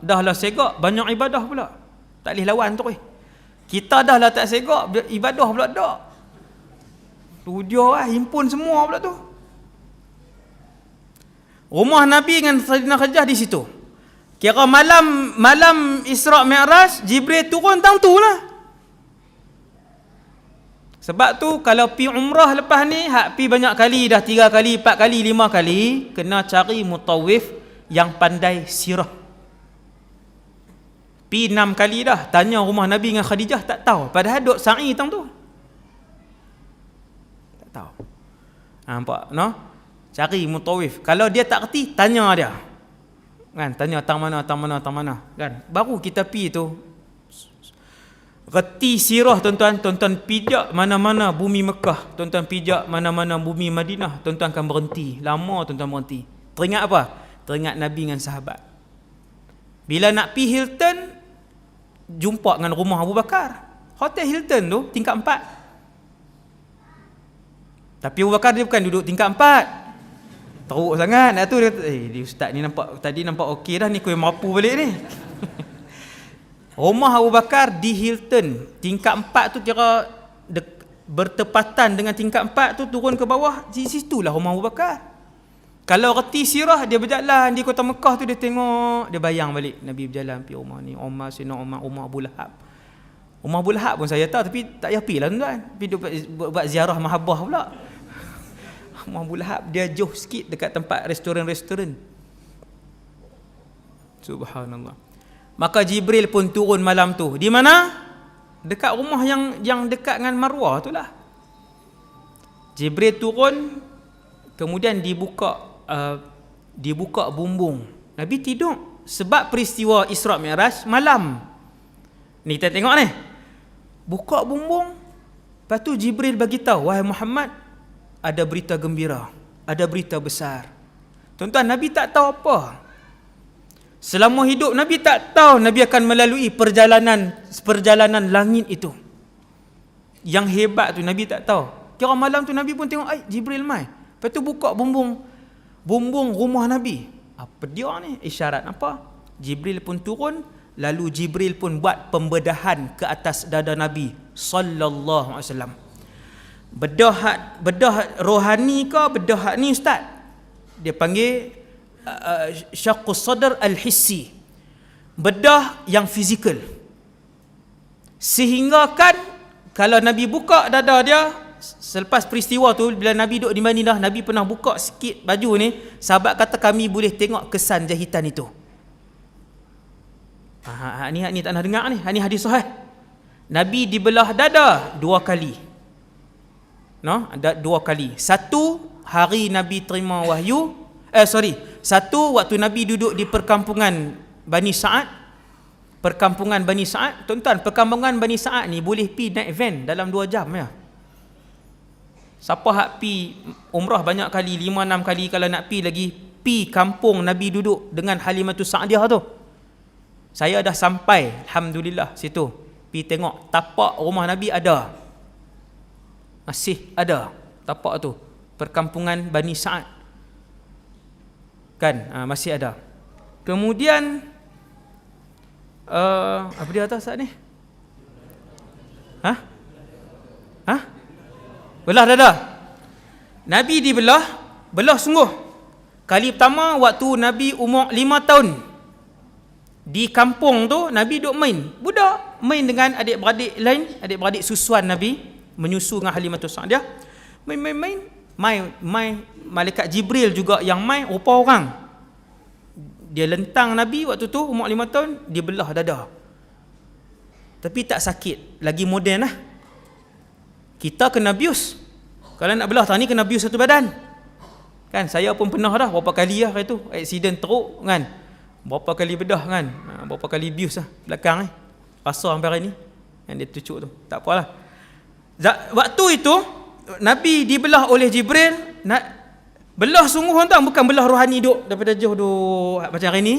Speaker 1: banyak ibadah pula. Tak boleh lawan tu. Kita dahlah tak segak, ibadah pula tak. Tu dia himpun semua pula tu. Rumah Nabi dengan Sayyidina Khadijah di situ. Kira malam Isra' Mi'raj, Jibril turun tang tu lah. Sebab tu kalau pi umrah lepas ni, hak pi banyak kali dah, 3 kali, 4 kali, 5 kali, kena cari mutawif yang pandai sirah. Pi 6 kali dah, tanya rumah Nabi dengan Khadijah, tak tahu. Padahal duk sa'i tang tu. Tak tahu. Nampak, no? Cari mutawif. Kalau dia tak kerti, tanya dia. Kan, tanya tang mana kan, baru kita pi tu. Reti sirah tuan-tuan, tuan-tuan pijak mana-mana bumi Mekah, tuan-tuan pijak mana-mana bumi Madinah, tuan-tuan akan berhenti. Lama tuan-tuan berhenti. Teringat apa? Teringat Nabi dengan sahabat. Bila nak pergi Hilton, jumpa dengan rumah Abu Bakar. Hotel Hilton tu tingkat 4. Tapi Abu Bakar dia bukan duduk tingkat 4. Teruk sangat. Dah tu dia kata, dia ustaz ni tadi nampak okey dah, ni kau yang mampu balik ni. Rumah Abu Bakar di Hilton. Tingkat 4 tu kira bertepatan dengan tingkat 4 tu, turun ke bawah, di situlah rumah Abu Bakar. Kalau reti sirah, dia berjalan di kota Mekah tu, dia tengok, dia bayang balik Nabi berjalan pergi rumah ni, Umar, Sayyidina Umar, rumah Abu Lahab. Rumah Abu Lahab pun saya tahu, tapi tak payah pergi lah tuan-tuan. Pergi buat ziarah mahabbah pula. Rumah Abu Lahab dia jauh sikit dekat tempat restoran-restoran. Subhanallah. Maka Jibril pun turun malam tu. Di mana? Dekat rumah yang dekat dengan Marwah tu lah. Jibril turun, kemudian dibuka bumbung. Nabi tidur. Sebab peristiwa Isra' Mi'raj malam. Ni kita tengok ni. Buka bumbung. Lepas tu Jibril bagi tahu, wahai Muhammad, ada berita gembira, ada berita besar. Tuan-tuan, Nabi tak tahu apa. Selama hidup Nabi tak tahu Nabi akan melalui perjalanan langit itu. Yang hebat tu Nabi tak tahu. Kira malam tu Nabi pun tengok, Jibril mai. Lepas tu buka bumbung rumah Nabi. Apa dia ni? Isyarat apa? Jibril pun turun, lalu Jibril pun buat pembedahan ke atas dada Nabi sallallahu alaihi wasallam. Bedah rohani ke bedah ni ustaz? Dia panggil syaqqus sadr al-hissi, bedah yang fizikal, sehingga kan kalau Nabi buka dada dia selepas peristiwa tu, bila Nabi duduk di Madinah, Nabi pernah buka sikit baju ni, sahabat kata kami boleh tengok kesan jahitan itu. Ni tak nak dengar ni. Ni hadis sahih. Nabi dibelah dada 2 kali. Ada 2 kali. Satu hari Nabi terima wahyu. Satu waktu Nabi duduk di perkampungan Bani Sa'ad. Perkampungan Bani Sa'ad, tuan-tuan, perkampungan Bani Sa'ad ni boleh pi naik van dalam 2 jam ya. Siapa hak pi umrah banyak kali, 5-6 kali, kalau nak pi lagi, pi kampung Nabi duduk dengan Halimatus Sa'diyah tu. Saya dah sampai, alhamdulillah, situ. Pi tengok tapak rumah Nabi ada. Masih ada tapak tu. Perkampungan Bani Sa'ad. Kan, masih ada. Kemudian apa dia atas saat ni? Belah dada. Nabi dibelah, belah sungguh. Kali pertama waktu Nabi umur 5 tahun. Di kampung tu Nabi duk main. Budak main dengan adik-beradik lain, adik-beradik susuan Nabi, menyusu dengan Halimatus Sa'diyah. Main malaikat Jibril juga yang main rupa orang. Dia lentang Nabi waktu tu umur 5 tahun, dia belah dada. Tapi tak sakit, lagi moden lah. Kita kena bius. Kalau nak belah tadi kena bius satu badan. Kan saya pun pernah dah berapa kali lah itu, aksiden teruk kan. Berapa kali bedah kan. Berapa kali bius lah belakang ni. Rasa sampai hari ni. Yang dia tucuk tu. Tak apalah. Waktu itu Nabi dibelah oleh Jibril, nak belah sungguh tuan, bukan belah rohani duk daripada jauh duk macam hari ni.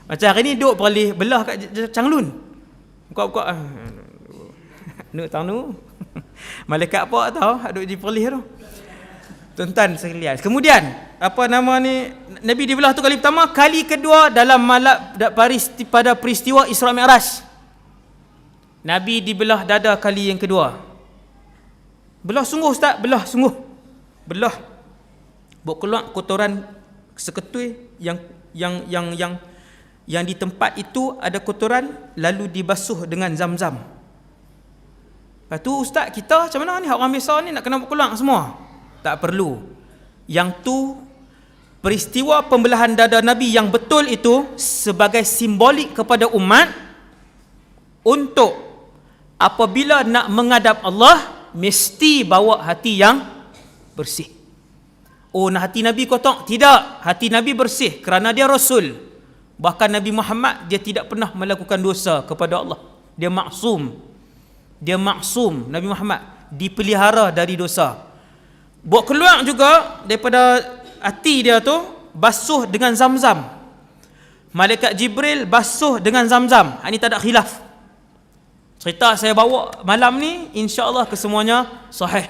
Speaker 1: Macam hari ni duk perlih belah kat Changlun. Buka-buka nuk tanu. Malaikat apa tahu duk di perlih tu. Tuan-tuan sekalian. Kemudian apa nama ni, Nabi dibelah tu kali pertama, kali kedua dalam malam pada peristiwa Isra' Mi'raj. Nabi dibelah dada kali yang kedua. Belah sungguh ustaz, belah sungguh. Belah. Bawa keluar kotoran seketui yang di tempat itu ada kotoran, lalu dibasuh dengan zam-zam. Lepas tu ustaz, kita macam mana ni, orang biasa ni nak kena bawa keluar semua? Tak perlu. Yang tu peristiwa pembelahan dada Nabi yang betul itu sebagai simbolik kepada umat untuk apabila nak menghadap Allah mesti bawa hati yang bersih. Nak hati Nabi kotor? Tidak, hati Nabi bersih kerana dia Rasul. Bahkan Nabi Muhammad dia tidak pernah melakukan dosa kepada Allah. Dia maksum. Dia maksum, Nabi Muhammad dipelihara dari dosa. Buat keluar juga daripada hati dia tu, basuh dengan Zam-Zam. Malaikat Jibril basuh dengan Zam-Zam. Ini tak ada khilaf. Cerita saya bawa malam ni, insya-Allah kesemuanya sahih.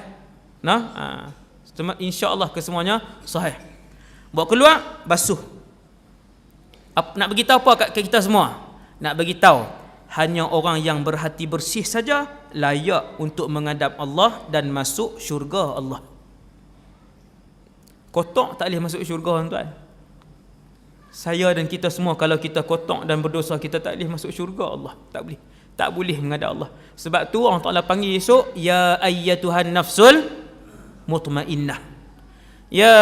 Speaker 1: Insya-Allah kesemuanya sahih. Buat keluar, basuh. Nak beritahu apa kat kita semua? Nak beritahu hanya orang yang berhati bersih saja layak untuk menghadap Allah dan masuk syurga Allah. Kotor tak boleh masuk syurga, tuan. Saya dan kita semua, kalau kita kotor dan berdosa, kita tak boleh masuk syurga Allah. Tak boleh. Tak boleh menghadap Allah. Sebab tu Allah Ta'ala panggil esok, ya ayyatuhan nafsul mutmainnah. Ya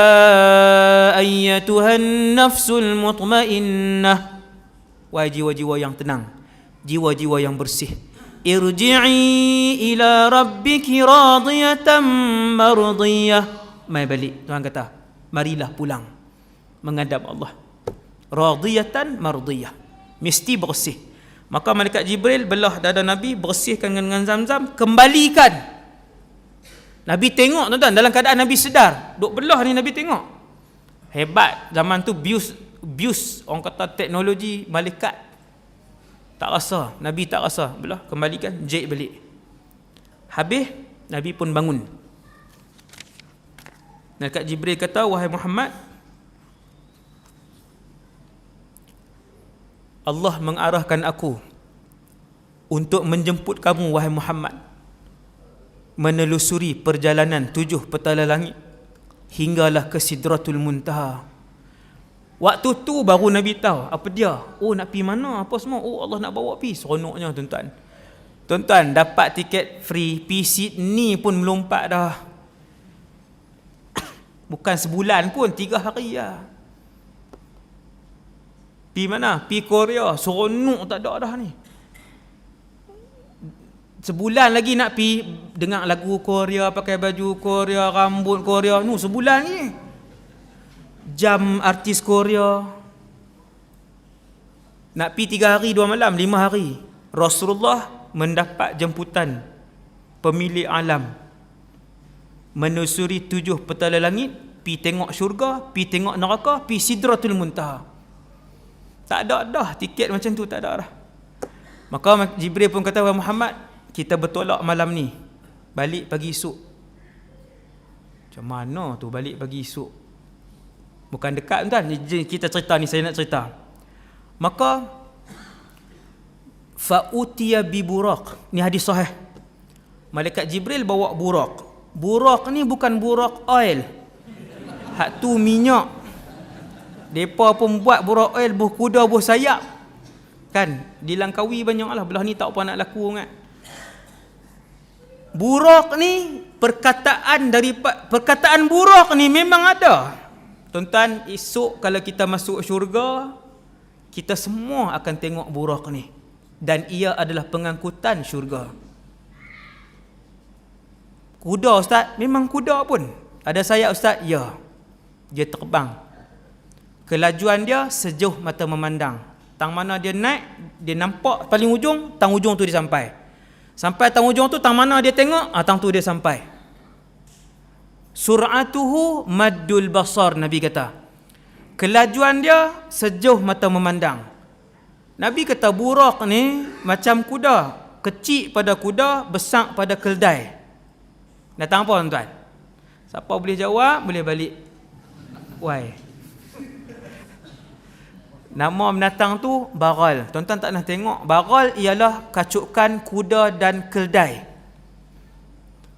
Speaker 1: ayyatuhan nafsul mutmainnah. Wahai jiwa-jiwa yang tenang, jiwa-jiwa yang bersih, irji'i ila rabbiki radiyatan mardiyah. Mai balik, Tuhan kata, marilah pulang menghadap Allah. Radiyatan mardiyah, mesti bersih. Maka malaikat Jibril belah dada Nabi, bersihkan dengan Zam-Zam, kembalikan. Nabi tengok, tuan-tuan, dalam keadaan Nabi sedar. Duk belah ni Nabi tengok. Hebat. Zaman tu bius orang kata teknologi malaikat. Tak rasa, Nabi tak rasa. Belah, kembalikan, jahit balik. Habis, Nabi pun bangun. Malaikat Jibril kata, wahai Muhammad, Allah mengarahkan aku untuk menjemput kamu, wahai Muhammad, menelusuri perjalanan 7 petala langit hinggalah ke Sidratul Muntaha. Waktu tu baru Nabi tahu apa dia. Oh, nak pergi mana apa semua. Oh, Allah nak bawa pergi. Seronoknya, tuan-tuan. Tuan-tuan, dapat tiket free pergi Sydney pun melompat dah. Bukan sebulan pun, 3 hari lah. Pergi mana? Pergi Korea. Seronok tak ada dah ni. Sebulan lagi nak pergi dengar lagu Korea, pakai baju Korea, rambut Korea. Sebulan ni. Jam artis Korea. Nak pergi 3 hari 2 malam, 5 hari. Rasulullah mendapat jemputan pemilik alam, menusuri 7 petala langit, pergi tengok syurga, pergi tengok neraka, pergi Sidratul Muntaha. Tak ada dah tiket macam tu, tak ada dah. Maka Jibril pun kata, wahai Muhammad, kita bertolak malam ni, balik pagi esok. Macam mana tu balik pagi esok? Bukan dekat, tuan. Kita cerita ni, saya nak cerita. Maka fa'utiya bi buraq. Ni hadis sahih. Malaikat Jibril bawa buraq. Buraq ni bukan buraq oil. Hak tu minyak. Depa pun buat buraq oil buh kuda buh sayap. Kan? Dilangkawi banyaklah. Belah ni tak apa nak laku kan. Buraq ni perkataan buraq ni memang ada. Tuan-tuan, esok kalau kita masuk syurga, kita semua akan tengok buraq ni. Dan ia adalah pengangkutan syurga. Kuda, Ustaz? Memang kuda pun. Ada sayap, Ustaz? Ya. Dia terbang. Kelajuan dia sejauh mata memandang. Tang mana dia naik, dia nampak paling ujung, tang ujung tu dia sampai. Sampai tang ujung tu, tang mana dia tengok, tang tu dia sampai. Sur'atuhu maddul basar, Nabi kata. Kelajuan dia sejauh mata memandang. Nabi kata buraq ni macam kuda. Kecil pada kuda, besar pada keldai. Datang apa, tuan-tuan? Siapa boleh jawab, boleh balik. Why? Nama binatang tu baral. Tuan-tuan tak nak tengok. Baral ialah kacukan kuda dan keldai.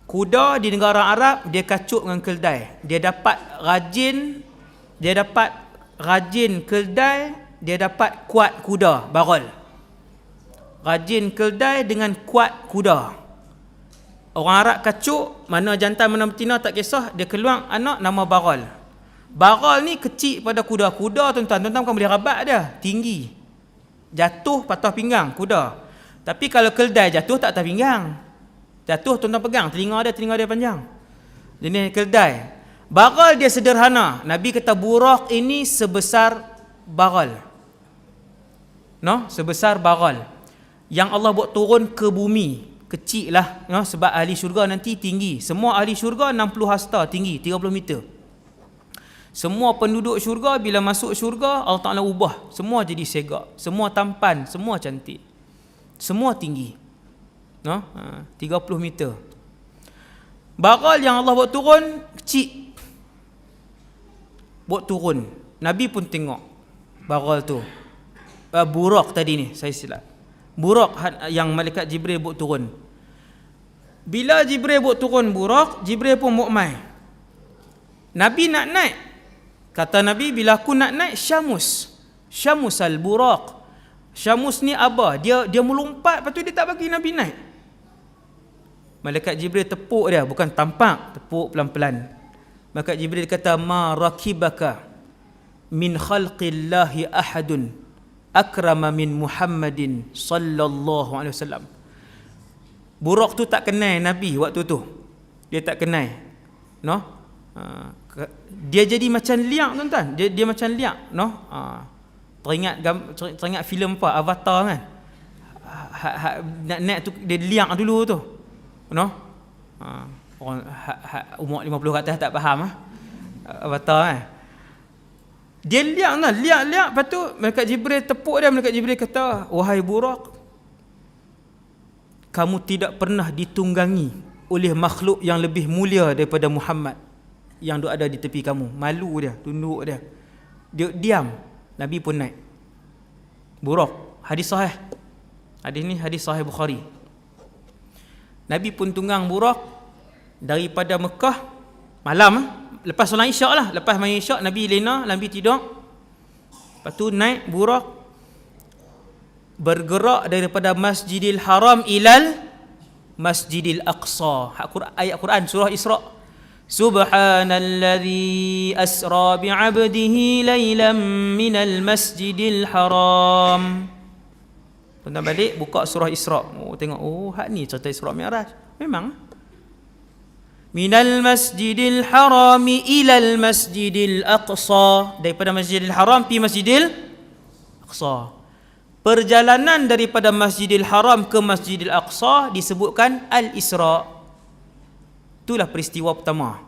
Speaker 1: Kuda di negara Arab, dia kacuk dengan keldai. Dia dapat rajin keldai, dia dapat kuat kuda, baral. Rajin keldai dengan kuat kuda. Orang Arab kacuk, mana jantan mana betina tak kisah, dia keluar anak nama baral. Baral ni kecil pada kuda. Kuda, tuan-tuan bukan boleh rabat dia, tinggi. Jatuh patah pinggang kuda. Tapi kalau keldai jatuh tak atas pinggang. Jatuh tuan-tuan pegang, telinga dia panjang. Jenis keldai. Baral dia sederhana. Nabi kata buraq ini sebesar baral. Sebesar baral. Yang Allah buat turun ke bumi. kecil lah, sebab ahli syurga nanti tinggi. Semua ahli syurga 60 hasta tinggi, 30 meter. Semua penduduk syurga bila masuk syurga, Allah Ta'ala ubah. Semua jadi segak, semua tampan, semua cantik, semua tinggi, 30 meter. Baral yang Allah buat turun kecil, buat turun. Nabi pun tengok baral tu. Burak tadi ni, saya silap. Burak yang malaikat Jibril buat turun. Bila Jibril buat turun burak, Jibril pun buat mai. Nabi nak naik. Kata Nabi, bila aku nak naik, Syamus al-Burak. Syamus ni apa? Dia melompat, lepas tu dia tak bagi Nabi naik. Malaikat Jibril tepuk dia, bukan tampak, tepuk pelan-pelan. Malaikat Jibril kata, ma rakibaka min khalqillahi ahadun akrama min Muhammadin sallallahu alaihi wasallam. Burak tu tak kenal Nabi waktu tu. Dia tak kenal. Dia jadi macam liak, tuan-tuan. Dia macam liak, teringat filem apa, Avatar kan. Nak naik tu dia liak dulu tu. Orang umur 50 ke atas tak faham Avatar kan. Dia liak, lepas tu malaikat Jibril tepuk dia. Malaikat Jibril kata, wahai Burak, kamu tidak pernah ditunggangi oleh makhluk yang lebih mulia daripada Muhammad yang ada di tepi kamu. Malu dia, tunduk dia diam. Nabi pun naik. Burak, hadis sahih. Hadis ni hadis sahih Bukhari. Nabi pun tunggang Burak daripada Mekah malam, lepas solat isyak lah. Lepas main isyak, Nabi lena, Nabi tidur. Lepas tu naik Burak, bergerak daripada Masjidil Haram ilal Masjidil Aqsa. Ayat Quran surah Isra. Subhanalladzi asra bi'abdihi laylan minal Masjidil Haram. Tuan balik buka surah Isra. Tengok, hak ni cerita Isra Mi'raj. Memang minal Masjidil Harami ilal Masjidil Aqsa, daripada Masjidil Haram pi Masjidil Aqsa. Perjalanan daripada Masjidil Haram ke Masjidil Aqsa disebutkan Al-Isra. Itulah peristiwa pertama.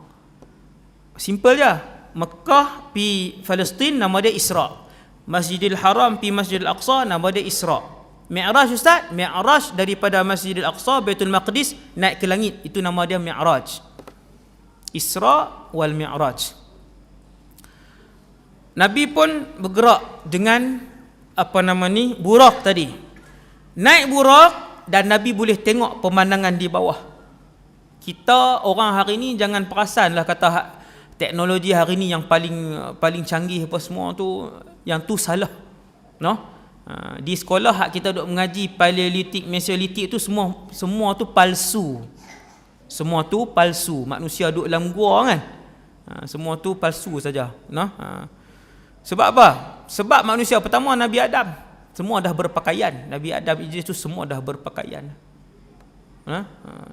Speaker 1: Simple je. Mekah pi Palestin nama dia Isra. Masjidil Haram pi Masjidil Aqsa nama dia Isra. Mi'raj ustaz, Mi'raj daripada Masjidil Aqsa Baitul Maqdis naik ke langit, itu nama dia Mi'raj. Isra wal Mi'raj. Nabi pun bergerak dengan Burak tadi. Naik Burak dan Nabi boleh tengok pemandangan di bawah. Kita orang hari ni jangan perasanlah kata teknologi hari ni yang paling canggih apa semua tu, yang tu salah. Di sekolah hak kita duk mengaji Paleolitik, Mesolitik tu semua tu palsu. Semua tu palsu. Manusia duduk dalam gua kan. Semua tu palsu saja. Sebab apa? Sebab manusia pertama Nabi Adam semua dah berpakaian. Nabi Adam, Idris tu semua dah berpakaian.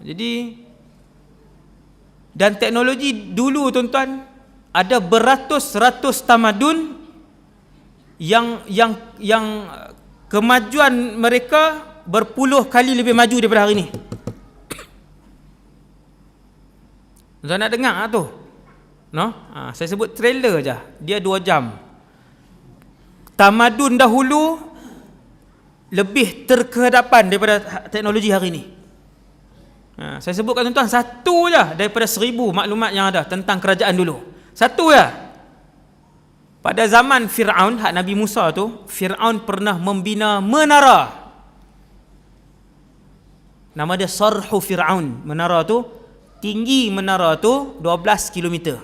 Speaker 1: Jadi, dan teknologi dulu tuan-tuan, ada beratus-ratus tamadun yang kemajuan mereka berpuluh kali lebih maju daripada hari ni. Tuan nak dengar tu? Saya sebut trailer je. Dia 2 jam. Tamadun dahulu lebih terkehadapan daripada teknologi hari ni. Saya sebutkan tuan-tuan satu je daripada 1000 maklumat yang ada tentang kerajaan dulu. Satu je. Pada zaman Fir'aun, hak Nabi Musa tu, Fir'aun pernah membina menara. Nama dia Sarhu Fir'aun. Menara tu, tinggi menara tu 12 km.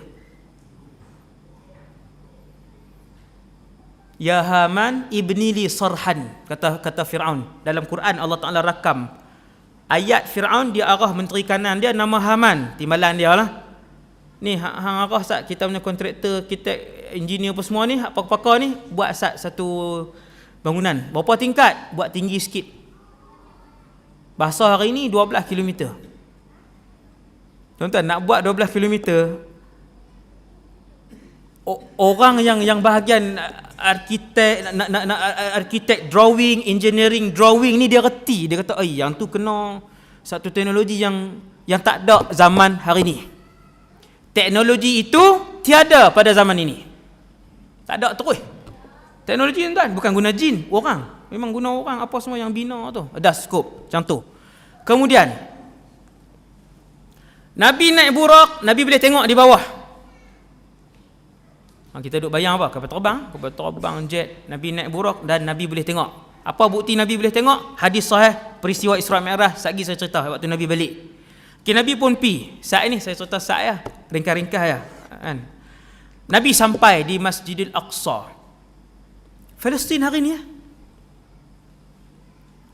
Speaker 1: Ya Haman ibni li sarhan, kata Fir'aun. Dalam Quran Allah Ta'ala rakam ayat Fir'aun, dia arah menteri kanan dia nama Haman, timbalan dia lah. Ni hang arah sat kita punya kontraktor, arkitek, engineer apa semua ni, hak pakar-pakar ni buat satu bangunan. Berapa tingkat? Buat tinggi sikit. Bahasa hari ni 12 km. Tuan-tuan nak buat 12 km, orang yang bahagian arkitek drawing, engineering drawing ni dia reti. Dia kata, yang tu kena Satu teknologi yang tak ada zaman hari ni. Teknologi itu tiada pada zaman ini. Tak ada terus. Teknologi tuan, bukan guna jin, orang. Memang guna orang, apa semua yang bina tu. Ada skop, macam tu. Kemudian, Nabi naik burak, Nabi boleh tengok di bawah. Kita duduk bayang apa? Kapal terbang jet, Nabi naik burak dan Nabi boleh tengok. Apa bukti Nabi boleh tengok? Hadis sahih, peristiwa Isra Mi'raj. Sagi saya cerita waktu Nabi balik. Nabi pun pi. Saat ini saya cerita saat ya, ringkas-ringkas ya. Kan? Nabi sampai di Masjidil Aqsa. Palestin hari ni ya.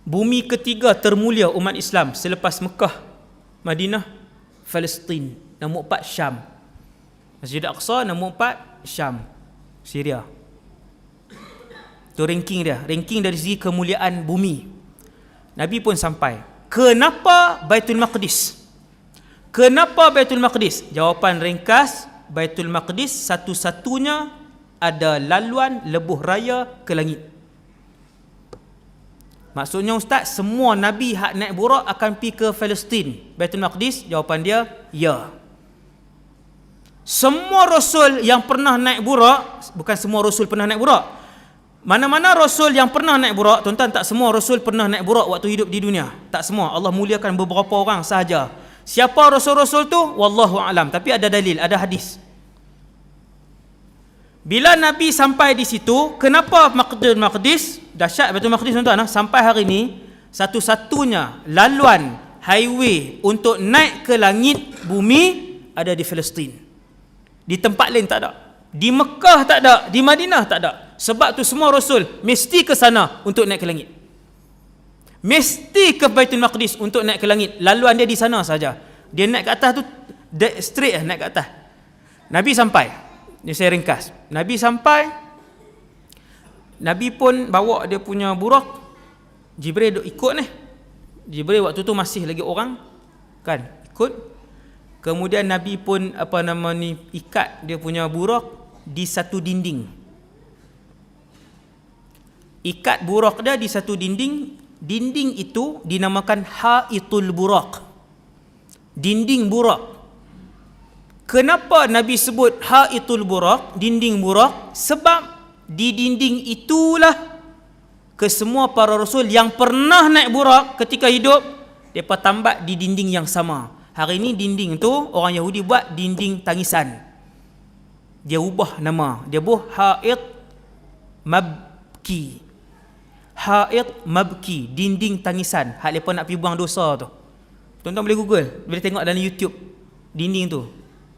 Speaker 1: Bumi ketiga termulia umat Islam selepas Mekah, Madinah, Palestin. Nombor 4 Syam. Masjidil Aqsa nombor 4 Syam, Syria. Itu ranking dia, ranking dari segi kemuliaan bumi. Nabi pun sampai. Kenapa Baitul Maqdis? Kenapa Baitul Maqdis? Jawapan ringkas, Baitul Maqdis satu-satunya ada laluan lebuh raya ke langit. Maksudnya ustaz, semua Nabi hak naik burak akan pergi ke Palestin, Baitul Maqdis? Jawapan dia, ya. Semua Rasul yang pernah naik burak, bukan semua Rasul pernah naik burak. Mana-mana Rasul yang pernah naik burak, tuan-tuan, tak semua Rasul pernah naik burak waktu hidup di dunia. Tak semua. Allah muliakan beberapa orang sahaja. Siapa Rasul-Rasul tu? Wallahu a'lam. Tapi ada dalil, ada hadis. Bila Nabi sampai di situ, kenapa Baitul Maqdis? Dahsyat Baitul Maqdis tuan-tuan, sampai hari ni satu-satunya laluan highway untuk naik ke langit bumi ada di Palestin. Di tempat lain tak ada. Di Mekah tak ada, di Madinah tak ada. Sebab tu semua Rasul mesti ke sana untuk naik ke langit. Mesti ke Baitul Maqdis untuk naik ke langit. Laluan dia di sana saja. Dia naik ke atas tu straight naik ke atas. Nabi sampai. Ini saya ringkas. Nabi sampai. Nabi pun bawa dia punya burak. Jibril duk ikut ni. Jibril waktu tu masih lagi orang, kan, ikut. Kemudian Nabi pun ikat dia punya burak di satu dinding. Ikat burak dia di satu dinding. Dinding itu dinamakan Haitul Burak. Dinding burak. Kenapa Nabi sebut Haitul Burak, dinding burak? Sebab di dinding itulah kesemua para Rasul yang pernah naik burak ketika hidup, mereka tambat di dinding yang sama. Hari ini dinding tu orang Yahudi buat dinding tangisan. Dia ubah nama. Dia buat Hait Mabki. Hait Mabki, dinding tangisan. Hak mereka nak pergi buang dosa tu. Tuan-tuan boleh Google, boleh tengok dalam YouTube dinding tu.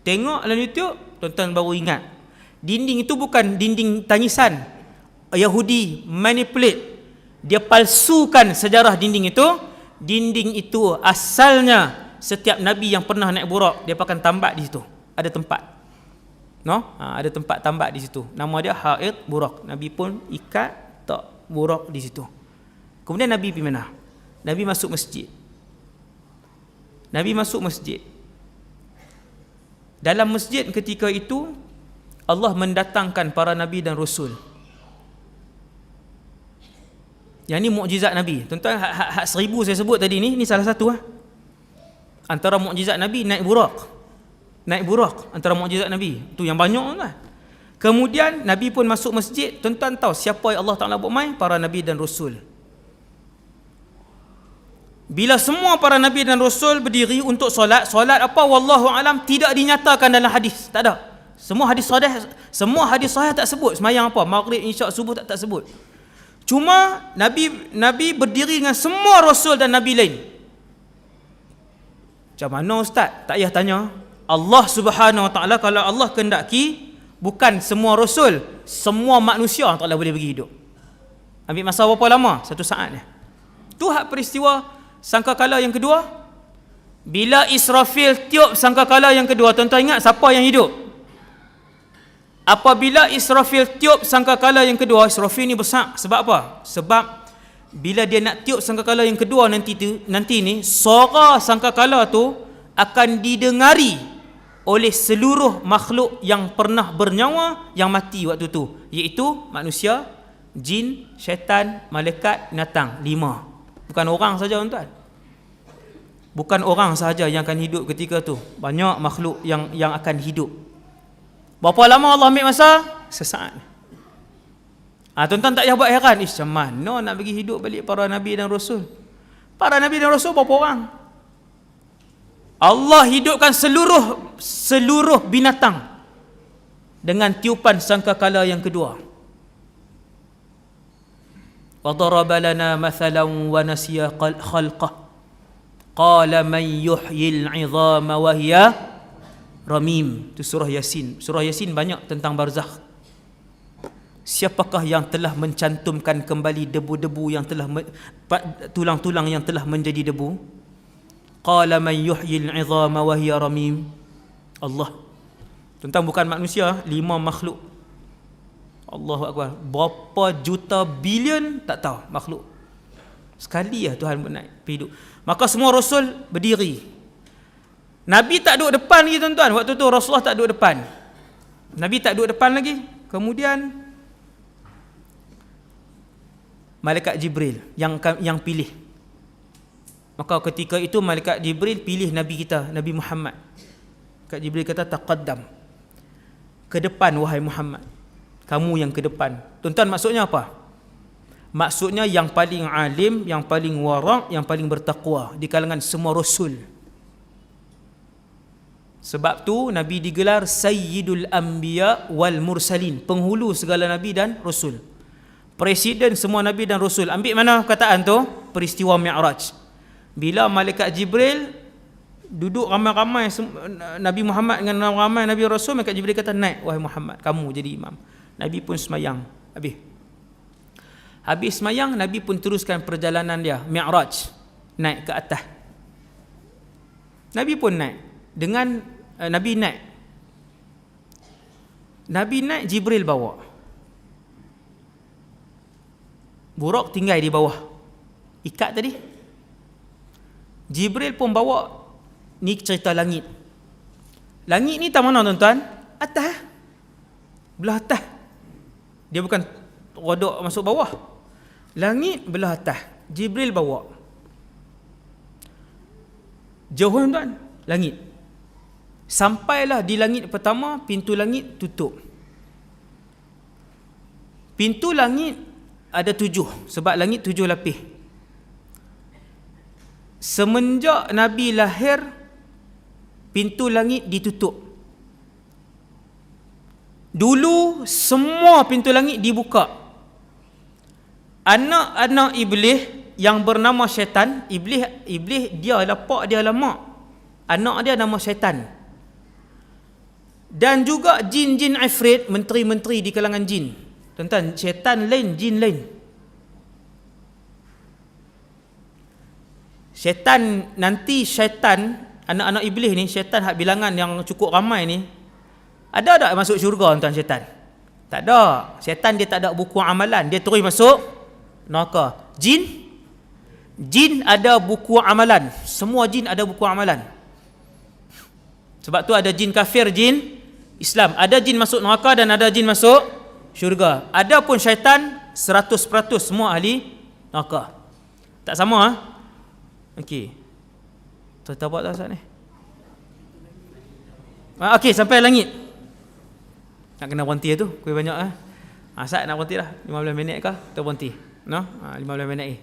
Speaker 1: Tengok dalam YouTube, tuan-tuan baru ingat. Dinding itu bukan dinding tangisan. Yahudi manipulate. Dia palsukan sejarah dinding itu. Dinding itu asalnya setiap Nabi yang pernah naik burak, dia akan tambat di situ. Ada tempat. Ada tempat tambat di situ. Nama dia Hait Burak. Nabi pun ikat burak di situ. Kemudian Nabi pergi mana? Nabi masuk masjid. Nabi masuk masjid. Dalam masjid ketika itu Allah mendatangkan para Nabi dan Rasul. Yang ni mukjizat Nabi. Tuan-tuan, hak 1000 saya sebut tadi ni salah satu. Antara mukjizat Nabi naik burak. Naik burak antara mukjizat Nabi. Tu yang banyak kan. Kemudian Nabi pun masuk masjid. Tuan-tuan tahu siapa yang Allah Ta'ala buat mai? Para Nabi dan Rasul. Bila semua para Nabi dan Rasul berdiri untuk solat, solat apa? Wallahu alam, tidak dinyatakan dalam hadis. Tak ada. Semua hadis sahih tak sebut semayang apa, maghrib, isyak, subuh tak sebut. Cuma Nabi berdiri dengan semua Rasul dan Nabi lain. Macam mana ustaz? Tak payah tanya. Allah Subhanahu Wa Ta'ala, kalau Allah kehendaki, bukan semua Rasul, semua manusia Allah Ta'ala boleh bagi hidup. Ambil masa berapa lama? 1 saat je. Tu hak peristiwa sangkakala yang kedua. Bila Israfil tiup sangkakala yang kedua, tuan-tuan ingat siapa yang hidup? Apabila Israfil tiup sangkakala yang kedua, Israfil ni besar. Sebab apa? Sebab bila dia nak tiup sangkakala yang kedua nanti ni, suara sangkakala tu akan didengari oleh seluruh makhluk yang pernah bernyawa yang mati waktu tu, iaitu manusia, jin, syaitan, malaikat, binatang. 5. Bukan orang saja tuan-tuan. Bukan orang sahaja yang akan hidup ketika tu, banyak makhluk yang akan hidup. Berapa lama Allah ambil masa? Sesaat. Tuan-tuan tak payah buat heran, macam mana nak bagi hidup balik para Nabi dan Rasul? Para Nabi dan Rasul berapa orang? Allah hidupkan seluruh binatang dengan tiupan sangkakala yang kedua. Wa daraba lana mathalan wa nasiya khalqah qala man yuhyil 'idhama wa hiya ramim. Itu surah Yasin. Surah Yasin banyak tentang barzakh. Siapakah yang telah mencantumkan kembali debu-debu yang telah tulang-tulang yang telah menjadi debu? Qala man yuhyil 'idhama wa hiya ramim. Allah. Tentang bukan manusia, 5 makhluk. Allahu Akbar. Berapa juta bilion tak tahu makhluk. Sekali Tuhan buat naik hidup. Maka semua rasul berdiri. Nabi tak duduk depan lagi tuan-tuan. Waktu tu Rasulullah tak duduk depan. Nabi tak duduk depan lagi. Kemudian malaikat Jibril yang pilih. Maka ketika itu malaikat Jibril pilih Nabi kita, Nabi Muhammad. Malaikat Jibril kata, taqaddam, ke depan wahai Muhammad, kamu yang ke depan. Tuan-tuan, maksudnya apa? Maksudnya yang paling alim, yang paling wara', yang paling bertakwa di kalangan semua rasul. Sebab tu Nabi digelar Sayyidul Anbiya wal Mursalin, penghulu segala Nabi dan Rasul, presiden semua Nabi dan Rasul. Ambil mana kataan tu? Peristiwa Mi'raj. Bila malaikat Jibril duduk ramai-ramai Nabi Muhammad dengan ramai Nabi Rasul, malaikat Jibril kata, naik wahai Muhammad, kamu jadi imam. Nabi pun semayang. Habis semayang, Nabi pun teruskan perjalanan dia, Mi'raj, naik ke atas. Nabi pun naik. Nabi naik, Jibril bawa. Buraq tinggal di bawah, ikat tadi. Jibril pun bawa. Ni cerita langit. Langit ni tak mana tuan-tuan? Atas. Belah atas. Dia bukan rodok masuk bawah. Langit belah atas. Jibril bawa. Jauh tuan-tuan, langit. Sampailah di langit pertama, pintu langit tutup. Pintu langit ada 7, sebab langit 7 lapis. Semenjak Nabi lahir, pintu langit ditutup. Dulu semua pintu langit dibuka. Anak-anak iblis yang bernama syaitan, iblis dia lapak, dia lama. Anak dia nama syaitan. Dan juga jin-jin ifrit, menteri-menteri di kalangan jin. Tuan-tuan, syaitan lain, jin lain. Syaitan, anak-anak iblis ni, syaitan hak bilangan yang cukup ramai ni, ada tak masuk syurga tuan syaitan? Tak ada. Syaitan dia tak ada buku amalan, dia terus masuk neraka. Jin ada buku amalan. Semua jin ada buku amalan. Sebab tu ada jin kafir, jin Islam. Ada jin masuk neraka dan ada jin masuk syurga. Adapun syaitan 100% semua ahli neraka. Tak sama Okey. Tuan-tuan buat tak Ustaz ni? Okey, sampai langit. Nak kena berhenti tu, kuih banyak Ustaz nak berhenti dah. 15 minit kah? Kita berhenti. 15 minit ni.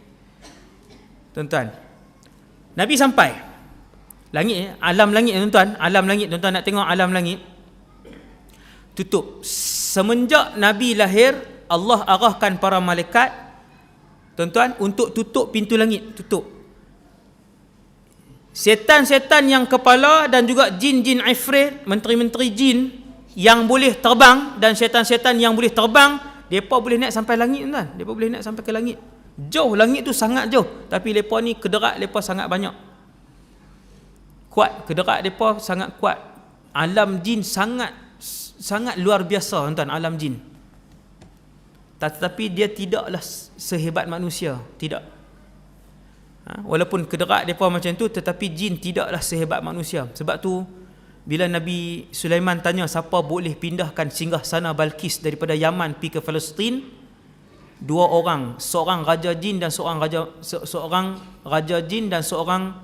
Speaker 1: Tuan-tuan, Nabi sampai langit, alam langit tuan-tuan, alam langit tuan-tuan nak tengok alam langit. Tutup. Semenjak Nabi lahir, Allah arahkan para malaikat tuan-tuan untuk tutup pintu langit, tutup. Setan-setan yang kepala dan juga jin-jin ifrit, menteri-menteri jin yang boleh terbang, dan setan-setan yang boleh terbang, mereka boleh naik sampai langit tuan. Mereka boleh naik sampai ke langit. Jauh, langit tu sangat jauh. Tapi mereka ni kederat mereka sangat banyak. Kuat, kederat mereka sangat kuat. Alam jin sangat luar biasa tuan, alam jin. Tetapi dia tidaklah sehebat manusia, tidak. Walaupun kederat mereka macam tu, tetapi jin tidaklah sehebat manusia. Sebab tu bila Nabi Sulaiman tanya siapa boleh pindahkan singgahsana Balqis daripada Yaman pergi ke Palestin, 2 orang, seorang raja jin dan seorang raja jin dan seorang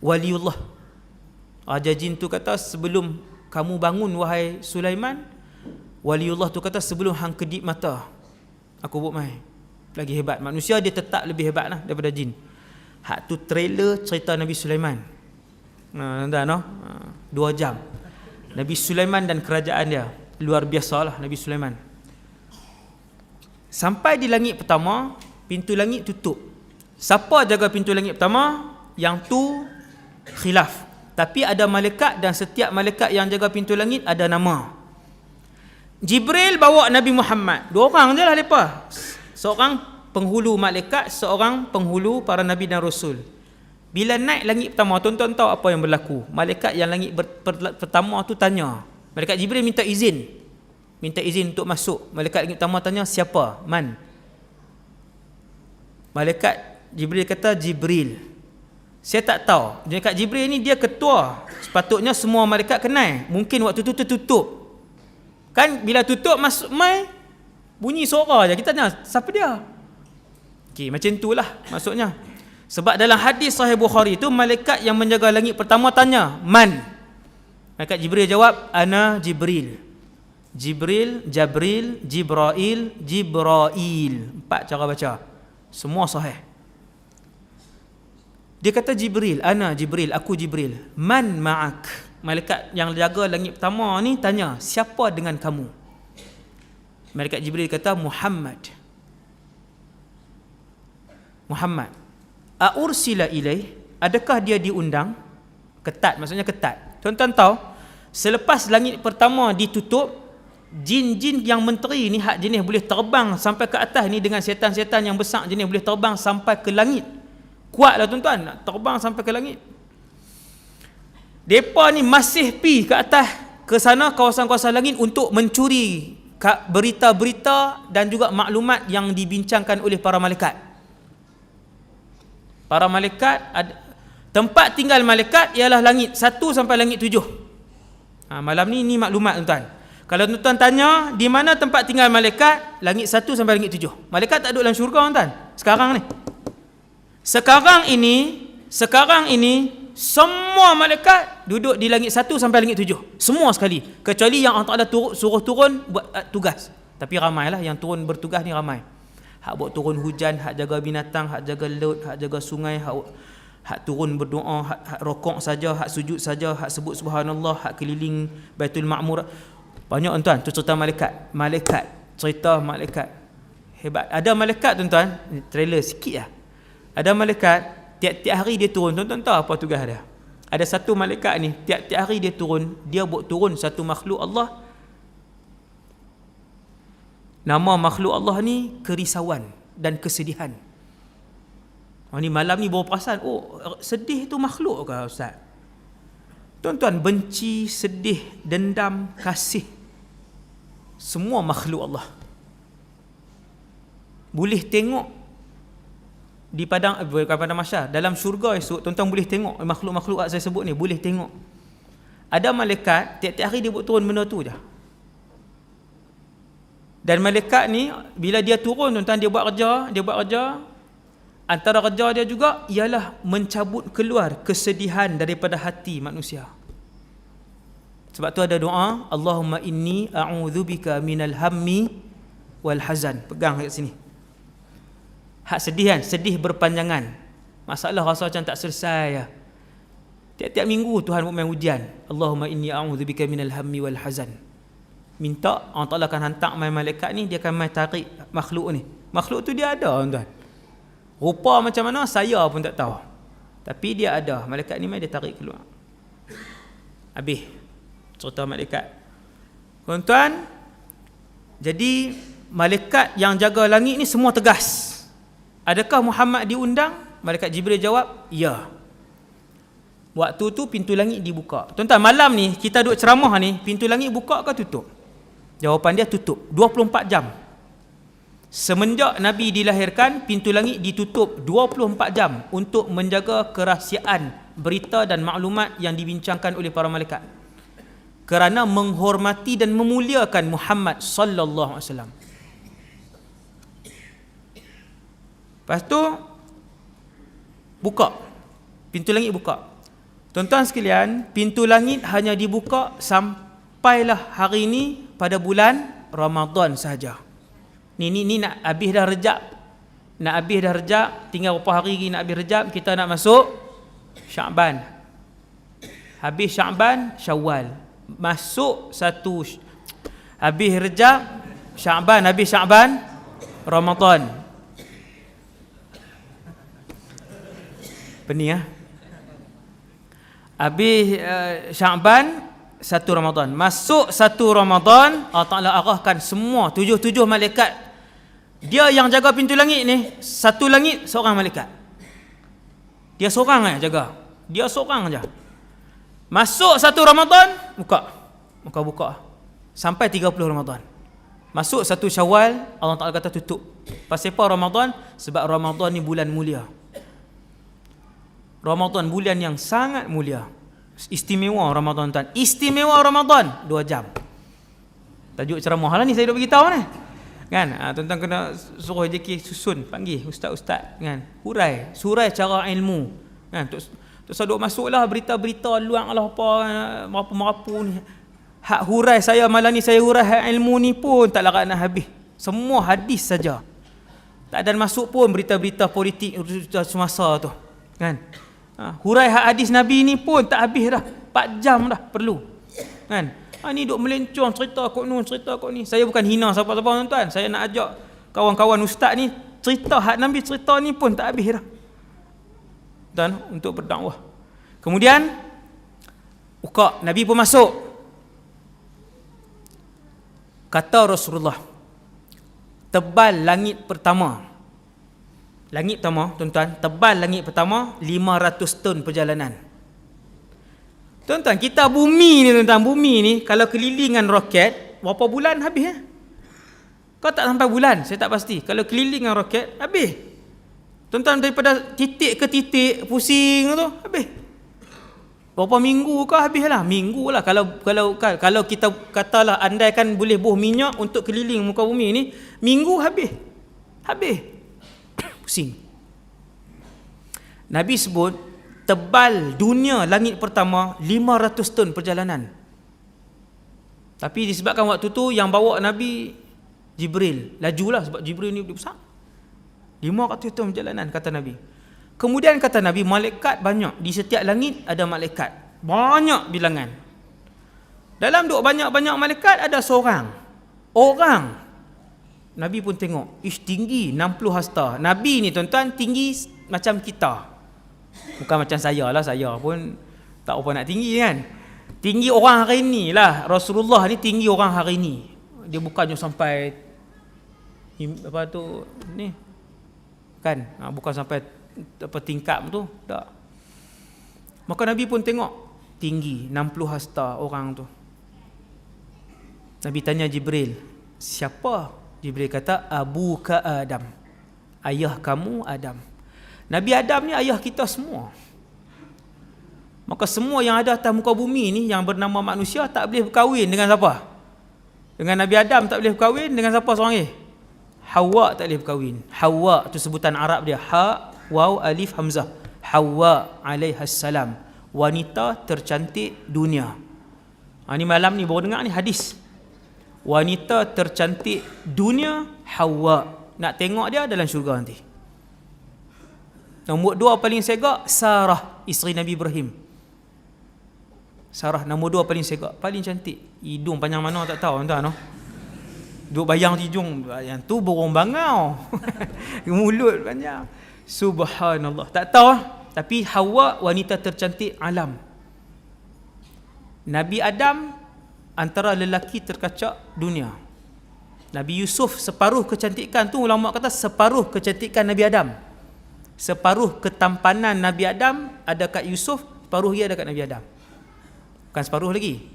Speaker 1: waliullah. Raja jin tu kata, sebelum kamu bangun wahai Sulaiman, waliullah tu kata, sebelum hang kedip mata aku buat mai. Lagi hebat. Manusia dia tetap lebih hebat lah daripada jin. Hak tu trailer cerita Nabi Sulaiman. Tuan-tuan, 2 jam. Nabi Sulaiman dan kerajaan dia. Luar biasalah Nabi Sulaiman. Sampai di langit pertama, pintu langit tutup. Siapa jaga pintu langit pertama? Yang tu khilaf. Tapi ada malaikat, dan setiap malaikat yang jaga pintu langit ada nama. Jibril bawa Nabi Muhammad. 2 orang je lah mereka. Seorang penghulu malaikat, seorang penghulu para Nabi dan Rasul. Bila naik langit pertama, tuan-tuan tahu apa yang berlaku. Malaikat yang langit pertama tu tanya. Malaikat Jibril minta izin. Minta izin untuk masuk. Malaikat langit pertama tanya, siapa? Man? Malaikat Jibril kata, Jibril. Saya tak tahu. Malaikat Jibril ni dia ketua. Sepatutnya semua malaikat kenal. Mungkin waktu tu tertutup. Kan bila tutup masuk mai, bunyi suara je. Kita tanya, siapa dia? Okey, macam itulah maksudnya. Sebab dalam hadis Sahih Bukhari tu, malaikat yang menjaga langit pertama tanya, man? Malaikat Jibril jawab, ana Jibril. Jibril, Jabril, Jibrail, Jibrail. 4 cara baca. Semua sahih. Dia kata Jibril, ana Jibril, aku Jibril. Man ma'ak? Malaikat yang jaga langit pertama ni tanya, siapa dengan kamu? Malaikat Jibril kata, Muhammad. Muhammad. Aursila ilaih? Adakah dia diundang? Ketat, maksudnya ketat. Tuan-tuan tahu, selepas langit pertama ditutup, jin-jin yang menteri ni, hak jenis boleh terbang sampai ke atas ni, dengan setan-setan yang besar jenis boleh terbang sampai ke langit. Kuatlah tuan-tuan, nak terbang sampai ke langit. Mereka ni masih pi ke atas, ke sana kawasan-kawasan langit untuk mencuri berita-berita dan juga maklumat yang dibincangkan oleh para malaikat. Para malaikat, tempat tinggal malaikat ialah langit 1 sampai langit 7. Malam ni maklumat tuan-tuan. Kalau tuan-tuan tanya, di mana tempat tinggal malaikat? Langit 1 sampai langit 7. Malaikat tak duduk dalam syurga tuan-tuan. Sekarang ni. Sekarang ini semua malaikat duduk di langit 1 sampai langit 7. Semua sekali. Kecuali yang Allah Ta'ala suruh turun buat tugas. Tapi ramailah yang turun bertugas ni, ramai. Hak buat turun hujan, hak jaga binatang, hak jaga laut, hak jaga sungai, hak turun berdoa, hak rokok saja, hak sujud saja, hak sebut subhanallah, hak keliling Baitul Ma'mur. Banyak tuan-tuan, tu cerita malaikat. Malaikat, cerita malaikat. Hebat. Ada malaikat tuan-tuan, trailer sikit lah. Ada malaikat, tiap-tiap hari dia turun. Tuan-tuan tahu apa tugas dia? Ada satu malaikat ni, tiap-tiap hari dia turun. Dia buat turun satu makhluk Allah. Nama makhluk Allah ni kerisauan dan kesedihan. Ni malam ni bawa perasaan, oh sedih tu makhluk ke Ustaz? Tuan-tuan, benci, sedih, dendam, kasih, semua makhluk Allah. Boleh tengok di padang mahsyar, dalam syurga esok, tuan-tuan boleh tengok makhluk-makhluk yang saya sebut ni, boleh tengok. Ada malaikat, tiap-tiap hari dia buat turun benda tu je. Dan malaikat ni, bila dia turun tuan-tuan, dia buat kerja. Antara kerja dia juga ialah mencabut keluar kesedihan daripada hati manusia. Sebab tu ada doa, Allahumma inni a'udzubika minal hammi wal hazan. Pegang kat sini. Hak sedih kan, sedih berpanjangan. Masalah rasa macam tak selesai ya. Tiap-tiap minggu Tuhan buat main ujian. Allahumma inni a'udzubika minal hammi wal hazan. Minta, Allah Ta'ala akan hantar main malaikat ni, dia akan main tarik makhluk ni. Makhluk tu dia ada tuan-tuan. Rupa macam mana saya pun tak tahu. Tapi dia ada. Malaikat ni main dia tarik keluar. Habis cerita malaikat. Tuan-tuan, jadi malaikat yang jaga langit ni semua tegas. Adakah Muhammad diundang? Malaikat Jibril jawab, ya. Waktu tu pintu langit dibuka. Tuan-tuan, malam ni kita duduk ceramah ni, pintu langit buka ke tutup? Jawapan dia tutup. 24 jam. Semenjak Nabi dilahirkan, pintu langit ditutup 24 jam untuk menjaga kerahsiaan berita dan maklumat yang dibincangkan oleh para malaikat. Kerana menghormati dan memuliakan Muhammad sallallahu alaihi wasallam. Lepas tu buka. Pintu langit buka. Tuan-tuan sekalian, pintu langit hanya dibuka sampailah hari ini pada bulan Ramadan saja. Ni nak habis dah Rejab. Nak habis dah Rejab, tinggal berapa hari lagi nak habis Rejab, kita nak masuk Syaban. Habis Syaban, Syawal. Masuk habis Rejab, Syaban, habis Syaban, Ramadan. Pening ah. Habis Syaban, 1 Ramadan. Masuk 1 Ramadan, Allah Ta'ala arahkan semua 77 malaikat. Dia yang jaga pintu langit ni, satu langit seorang malaikat. Dia seorang aja jaga. Dia seorang aja. Masuk 1 Ramadan, buka. Sampai 30 Ramadan. Masuk 1 Syawal, Allah Ta'ala kata tutup. Pasal apa Ramadan? Sebab Ramadan ni bulan mulia. Ramadan bulan yang sangat mulia. Istimewa Ramadan tuan. Istimewa Ramadan 2 jam. Tajuk ceramah lah ni saya dah beritahu ni. Kan? Tuan-tuan kena suruh JK susun, panggil ustaz-ustaz kan. Surai cara ilmu. Kan? Tok saduk masuklah berita-berita luang lah apa merapu-merapu ni. Hak hurai saya malam ni, saya hurai hak ilmu ni pun tak larat nak habis. Semua hadis saja. Tak ada masuk pun berita-berita politik semasa tu. Kan? Hurai hak hadis Nabi ni pun tak habis dah. 4 jam dah perlu. Kan? Ni duk melencong cerita kok nun, cerita kok ni. Saya bukan hina siapa-siapa tuan. Saya nak ajak kawan-kawan ustaz ni cerita hak Nabi, cerita ni pun tak habis dah. Dan untuk berdakwah. Kemudian Nabi pun masuk. Kata Rasulullah, tebal langit pertama. Langit pertama, tuan-tuan, tebal langit pertama 500 ton perjalanan. Tuan-tuan, kita bumi ni kalau kelilingan roket berapa bulan habis Kau tak sampai bulan, saya tak pasti. Kalau kelilingan roket habis. Tuan-tuan, daripada titik ke titik pusing tu habis. Berapa minggu kau habislah? Minggu lah. Kalau kita katalah andaikan boleh buh minyak untuk keliling muka bumi ni, minggu habis. Pusing. Nabi sebut tebal dunia langit pertama 500 ton perjalanan. Tapi disebabkan waktu tu yang bawa Nabi Jibril, lajulah sebab Jibril ni besar. 500 ton perjalanan kata Nabi. Kemudian kata Nabi, malaikat banyak. Di setiap langit ada malaikat. Banyak bilangan. Dalam duk banyak-banyak malaikat ada seorang. Nabi pun tengok. Tinggi 60 hasta. Nabi ni tuan-tuan tinggi macam kita. Bukan macam saya lah. Saya pun tak apa nak tinggi kan. Tinggi orang hari ni lah. Rasulullah ni tinggi orang hari ni. Dia bukannya sampai apa tu ni. Kan? Bukan sampai apa tingkap tu. Tak. Maka Nabi pun tengok. Tinggi 60 hasta orang tu. Nabi tanya Jibril, siapa? Jibril kata, abuka Adam. Ayah kamu Adam. Nabi Adam ni ayah kita semua. Maka semua yang ada atas muka bumi ni yang bernama manusia tak boleh berkahwin dengan siapa? Dengan Nabi Adam tak boleh berkahwin dengan siapa seorang ni? Hawa tak boleh berkahwin. Hawa tu sebutan Arab dia. Ha, waw, alif, hamzah. Hawa alaihassalam. Wanita tercantik dunia. Ni malam ni baru dengar ni hadis. Wanita tercantik dunia, Hawa. Nak tengok dia dalam syurga nanti. Nombor 2 paling segak, Sarah, isteri Nabi Ibrahim. Sarah nombor 2 paling segak, paling cantik. Hidung panjang mana tak tahu tuan-tuan. Duk bayang hidung, yang tu burung bangau. Mulut panjang. Subhanallah. Tak tahu tapi Hawa wanita tercantik alam. Nabi Adam antara lelaki terkacak dunia. Nabi Yusuf separuh kecantikan tu, ulama kata separuh kecantikan Nabi Adam. Separuh ketampanan Nabi Adam ada kat Yusuf, separuh dia ada kat Nabi Adam. Bukan separuh lagi.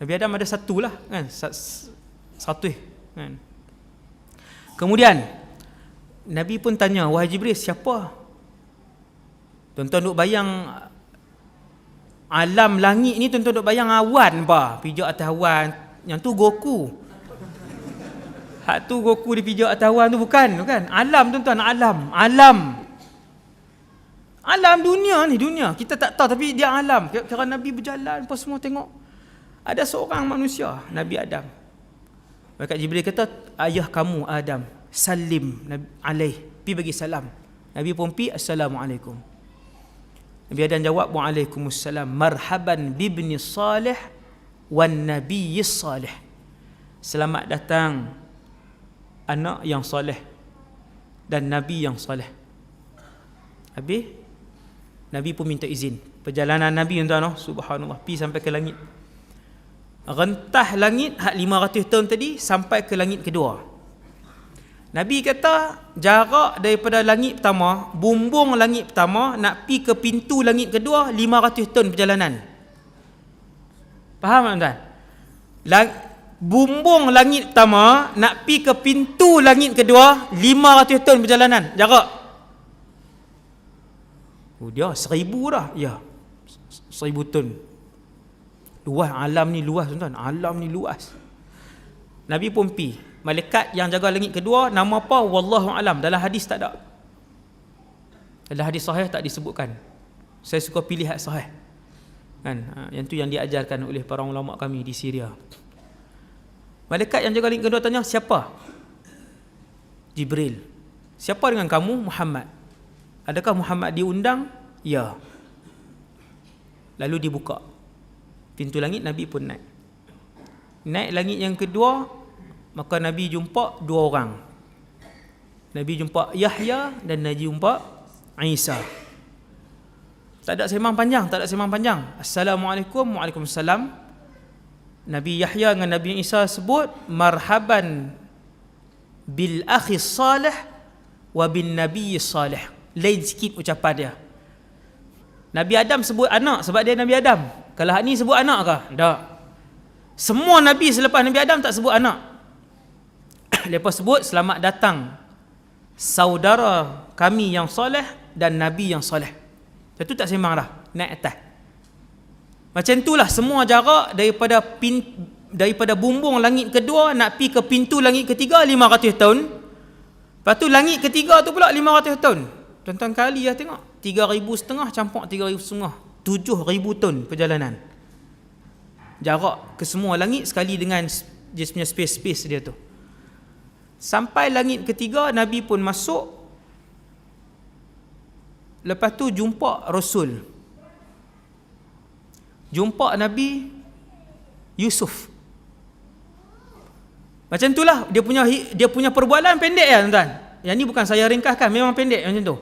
Speaker 1: Nabi Adam ada satu lah kan, 100 kan. Kemudian Nabi pun tanya, wahai Jibril, siapa? Tuan-tuan duk bayang alam langit ni, tuan-tuan duk bayang awan apa? Pijak atas awan. Yang tu Goku. Hak tu Goku dia pijak atas awan tu bukan. Alam tuan-tuan, alam. Alam dunia ni, dunia. Kita tak tahu tapi dia alam. Kira Nabi berjalan, apa semua tengok. Ada seorang manusia, Nabi Adam. Malaikat Jibril kata, ayah kamu Adam, salim alaih, pi bagi salam. Nabi pun pi, assalamualaikum. Nabi Adam jawab, waalaikumsalam, marhaban bibni salih wan nabiyyi salih. Selamat datang anak yang soleh dan nabi yang soleh. Habis Nabi pun minta izin. Perjalanan Nabi tuan-tuan, subhanallah, pi sampai ke langit. Rentah langit hak 500 tahun tadi sampai ke langit kedua. Nabi kata jarak daripada langit pertama, bumbung langit pertama nak pi ke pintu langit kedua 500 tahun perjalanan. Faham tak tuan? Bumbung langit pertama nak pi ke pintu langit kedua 500 tahun perjalanan jarak. Dia 1000 dah. Ya, 1000 tahun. Luas alam ni, luas tuan-tuan. Alam ni luas. Nabi pun pi. Malaikat yang jaga langit kedua nama apa? Wallahu alam. Dalam hadis tak ada. Dalam hadis sahih tak disebutkan. Saya suka pilih hadis sahih. Kan? Yang tu yang diajarkan oleh para ulama kami di Syria. Malaikat yang jaga langit kedua tanya, siapa? Jibril. Siapa dengan kamu? Muhammad. Adakah Muhammad diundang? Ya. Lalu dibuka pintu langit, Nabi pun naik. Naik langit yang kedua, maka Nabi jumpa dua orang. Nabi jumpa Yahya dan Nabi jumpa Isa. Tak ada sembang panjang, Assalamualaikum, waalaikumsalam. Nabi Yahya dengan Nabi Isa sebut, marhaban bil akhi salih wa bin nabiy salih. Lain sikit ucapan dia. Nabi Adam sebut anak sebab dia Nabi Adam. Kalau hak ni sebut anak ke? Tak. Semua Nabi selepas Nabi Adam tak sebut anak. Lepas sebut selamat datang saudara kami yang soleh dan Nabi yang soleh. Itu tak sembang dah. Naik atas. Macam itulah semua jarak daripada bumbung langit kedua nak pi ke pintu langit ketiga 500 tahun. Lepas tu langit ketiga tu pula 500 tahun. Tuan-tuan kali lah tengok. 3,500 campur 3,500. 7,000 tahun perjalanan. Jarak ke semua langit sekali dengan dia punya space dia tu. Sampai langit ketiga, Nabi pun masuk. Lepas tu jumpa Rasul. Jumpa Nabi Yusuf. Macam itulah dia punya perbualan pendek ya tuan-tuan. Yang ni bukan saya ringkaskan, memang pendek macam tu.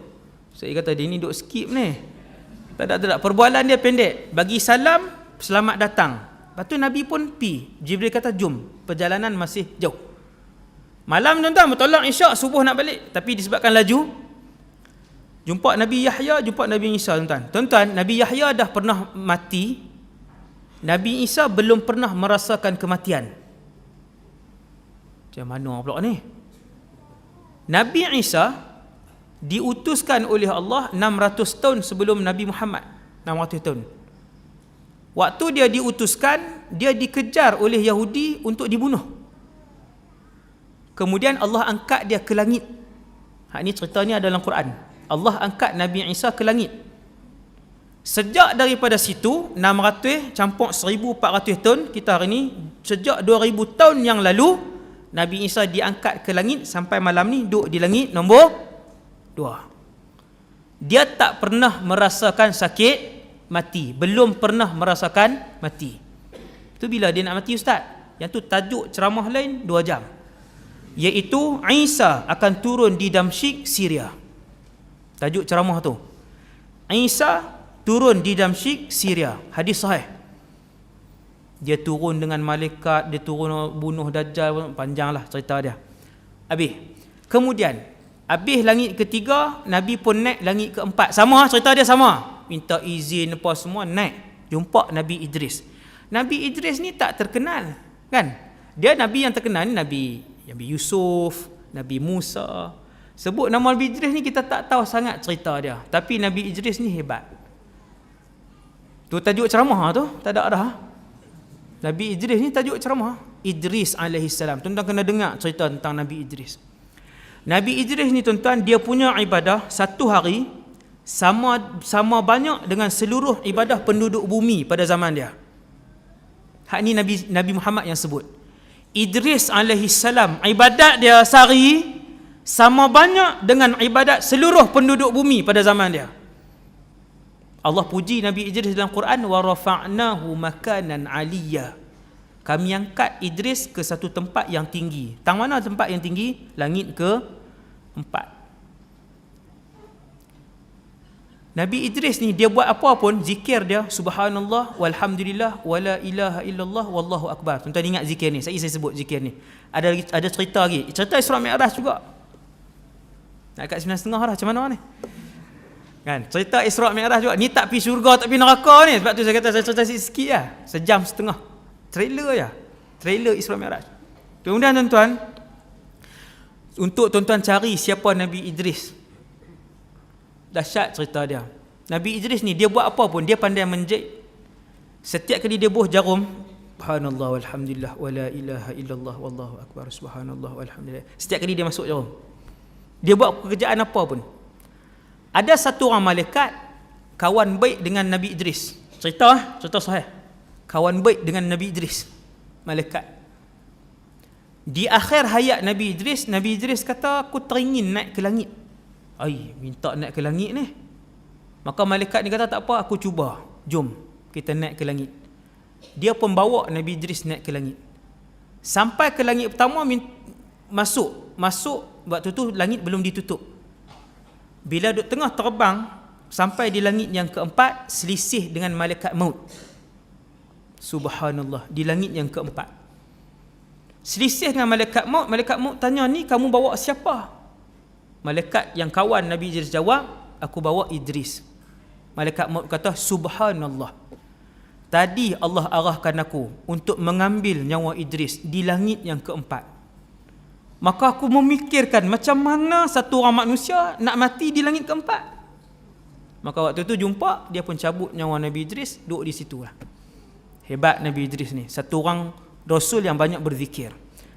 Speaker 1: Saya kata dia ni duk skip ni. Tak ada. Perbualan dia pendek. Bagi salam, selamat datang. Lepas tu Nabi pun pi. Jibril kata jom. Perjalanan masih jauh. Malam tuan-tuan, bertolak isyak, subuh nak balik. Tapi disebabkan laju, jumpa Nabi Yahya, jumpa Nabi Isa tuan-tuan. Tuan-tuan, Nabi Yahya dah pernah mati. Nabi Isa belum pernah merasakan kematian. Macam mana pula ni? Nabi Isa diutuskan oleh Allah 600 tahun sebelum Nabi Muhammad. 600 tahun. Waktu dia diutuskan, dia dikejar oleh Yahudi untuk dibunuh. Kemudian Allah angkat dia ke langit. Hak ni ceritanya dalam Quran. Allah angkat Nabi Isa ke langit. Sejak daripada situ 600 campur 1400 tahun kita hari ni, sejak 2000 tahun yang lalu Nabi Isa diangkat ke langit sampai malam ni duduk di langit nombor 2. Dia tak pernah merasakan sakit mati, belum pernah merasakan mati. Tu bila dia nak mati ustaz? Yang tu tajuk ceramah lain 2 jam. Iaitu Isa akan turun di Damsyik, Syria. Tajuk ceramah tu. Isa turun di Damsyik, Syria. Hadis sahih. Dia turun dengan malaikat, dia turun bunuh Dajjal, panjanglah cerita dia. Habis. Kemudian, habis langit ketiga, Nabi pun naik langit keempat. Sama, cerita dia sama. Minta izin apa semua, naik. Jumpa Nabi Idris. Nabi Idris ni tak terkenal, kan? Dia Nabi yang terkenal ni Nabi Yusuf, Nabi Musa. Sebut nama Nabi Idris ni kita tak tahu sangat cerita dia. Tapi Nabi Idris ni hebat. Tu tajuk ceramah tu, tak ada dah. Nabi Idris ni tajuk ceramah. Idris alaihissalam. Tuan-tuan kena dengar cerita tentang Nabi Idris. Nabi Idris ni tuan-tuan, dia punya ibadah satu hari sama banyak dengan seluruh ibadah penduduk bumi pada zaman dia. Hak ni Nabi Muhammad yang sebut. Idris alaihi salam, ibadat dia sehari sama banyak dengan ibadat seluruh penduduk bumi pada zaman dia. Allah puji Nabi Idris dalam Quran, wa rafa'nahu makanan aliyya. Kami angkat Idris ke satu tempat yang tinggi. Tang mana tempat yang tinggi? Langit ke-4. Nabi Idris ni dia buat apa pun, zikir dia subhanallah walhamdulillah wala ilaha illallah wallahu akbar. Tuan-tuan ingat zikir ni? Saya sebut zikir ni. Ada cerita lagi. Cerita Isra Mi'raj juga. Nak kat 9.30 dah, macam mana ni? Kan, cerita Isra Mi'raj juga. Ni tak pergi syurga, tak pergi neraka ni. Sebab tu saya kata saya cerita sikit lah. 1.5 jam. Trailer ya. Trailer Isra Mi'raj. Kemudian tuan-tuan, untuk tuan-tuan cari siapa Nabi Idris. Dahsyat cerita dia. Nabi Idris ni dia buat apa pun, dia pandai menjahit. Setiap kali dia buh jarum, subhanallah walhamdulillah wala ilaha illallah wallahu akbar, subhanallah walhamdulillah. Setiap kali dia masuk jarum, dia buat pekerjaan apa pun. Ada satu orang malaikat kawan baik dengan Nabi Idris. Cerita sahih. Kawan baik dengan Nabi Idris, malaikat. Di akhir hayat Nabi Idris kata, aku teringin naik ke langit. Minta naik ke langit ni. Maka malaikat ni kata, tak apa, aku cuba. Jom kita naik ke langit. Dia pun bawa Nabi Idris naik ke langit. Sampai ke langit pertama, masuk. Waktu tu langit belum ditutup. Bila duduk tengah terbang sampai di langit yang ke-4, selisih dengan malaikat maut. Subhanallah, di langit yang ke-4 selisih dengan malaikat maut. Malaikat maut tanya, ni kamu bawa siapa? Malaikat yang kawan Nabi Idris jawab, aku bawa Idris. Malaikat maut kata, subhanallah, tadi Allah arahkan aku untuk mengambil nyawa Idris di langit yang ke-4. Maka aku memikirkan macam mana satu orang manusia nak mati di langit ke-4. Maka waktu tu jumpa, dia pun cabut nyawa Nabi Idris, duduk di situ lah. Hebat Nabi Idris ni, satu orang Rasul yang banyak berzikir.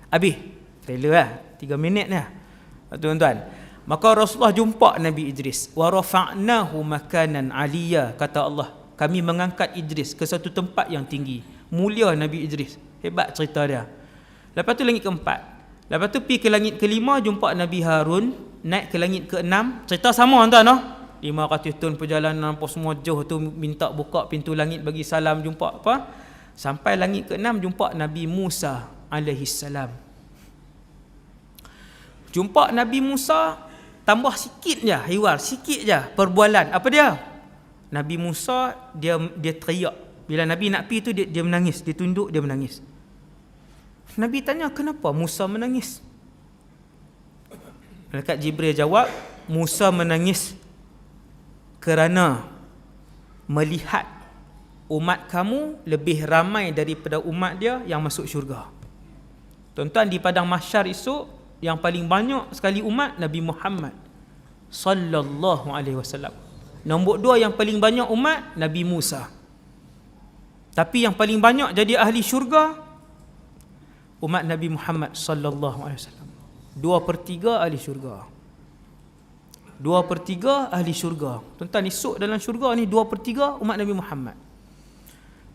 Speaker 1: Habis trailer lah, 3 minit ni lah, tuan-tuan. Maka Rasulullah jumpa Nabi Idris. Wa rafa'nahu makanan aliyya. Kata Allah, kami mengangkat Idris ke satu tempat yang tinggi. Mulia Nabi Idris. Hebat cerita dia. Lepas tu langit ke-4. Lepas tu pergi ke langit ke-5, jumpa Nabi Harun. Naik ke langit ke-6. Cerita sama tuan-tuan. 500 tahun perjalanan apa semua jauh tu, minta buka pintu langit bagi salam, jumpa apa? Sampai langit ke-6 jumpa Nabi Musa alaihi salam. Jumpa Nabi Musa, tambah sikit je hiwar, sikit je perbualan. Apa dia? Nabi Musa dia teriak. Bila Nabi nak pergi tu dia menangis, dia tunduk, dia menangis. Nabi tanya, kenapa Musa menangis? Malaikat Jibril jawab, Musa menangis kerana melihat umat kamu lebih ramai daripada umat dia yang masuk syurga. Tuan-tuan, di padang mahsyar esok yang paling banyak sekali umat Nabi Muhammad sallallahu alaihi wasallam. Nombor 2 yang paling banyak umat Nabi Musa. Tapi yang paling banyak jadi ahli syurga umat Nabi Muhammad sallallahu alaihi wasallam. 2/3 ahli syurga. 2/3 ahli syurga. Tuan-tuan, esok dalam syurga ni 2/3 umat Nabi Muhammad.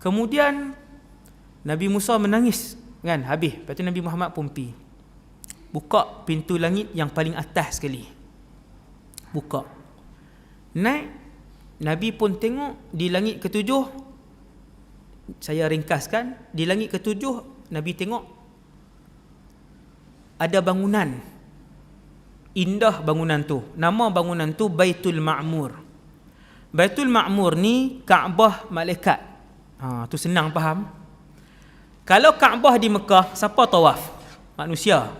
Speaker 1: Kemudian Nabi Musa menangis kan, habis. Lepas tu Nabi Muhammad pun pergi buka pintu langit yang paling atas sekali. Buka. Naik. Nabi pun tengok di langit ke-7. Saya ringkaskan, di langit ke-7 Nabi tengok ada bangunan. Indah bangunan tu. Nama bangunan tu Baitul Ma'mur. Baitul Ma'mur ni Kaabah malaikat. Tu senang faham. Kalau Kaabah di Mekah, siapa tawaf? Manusia.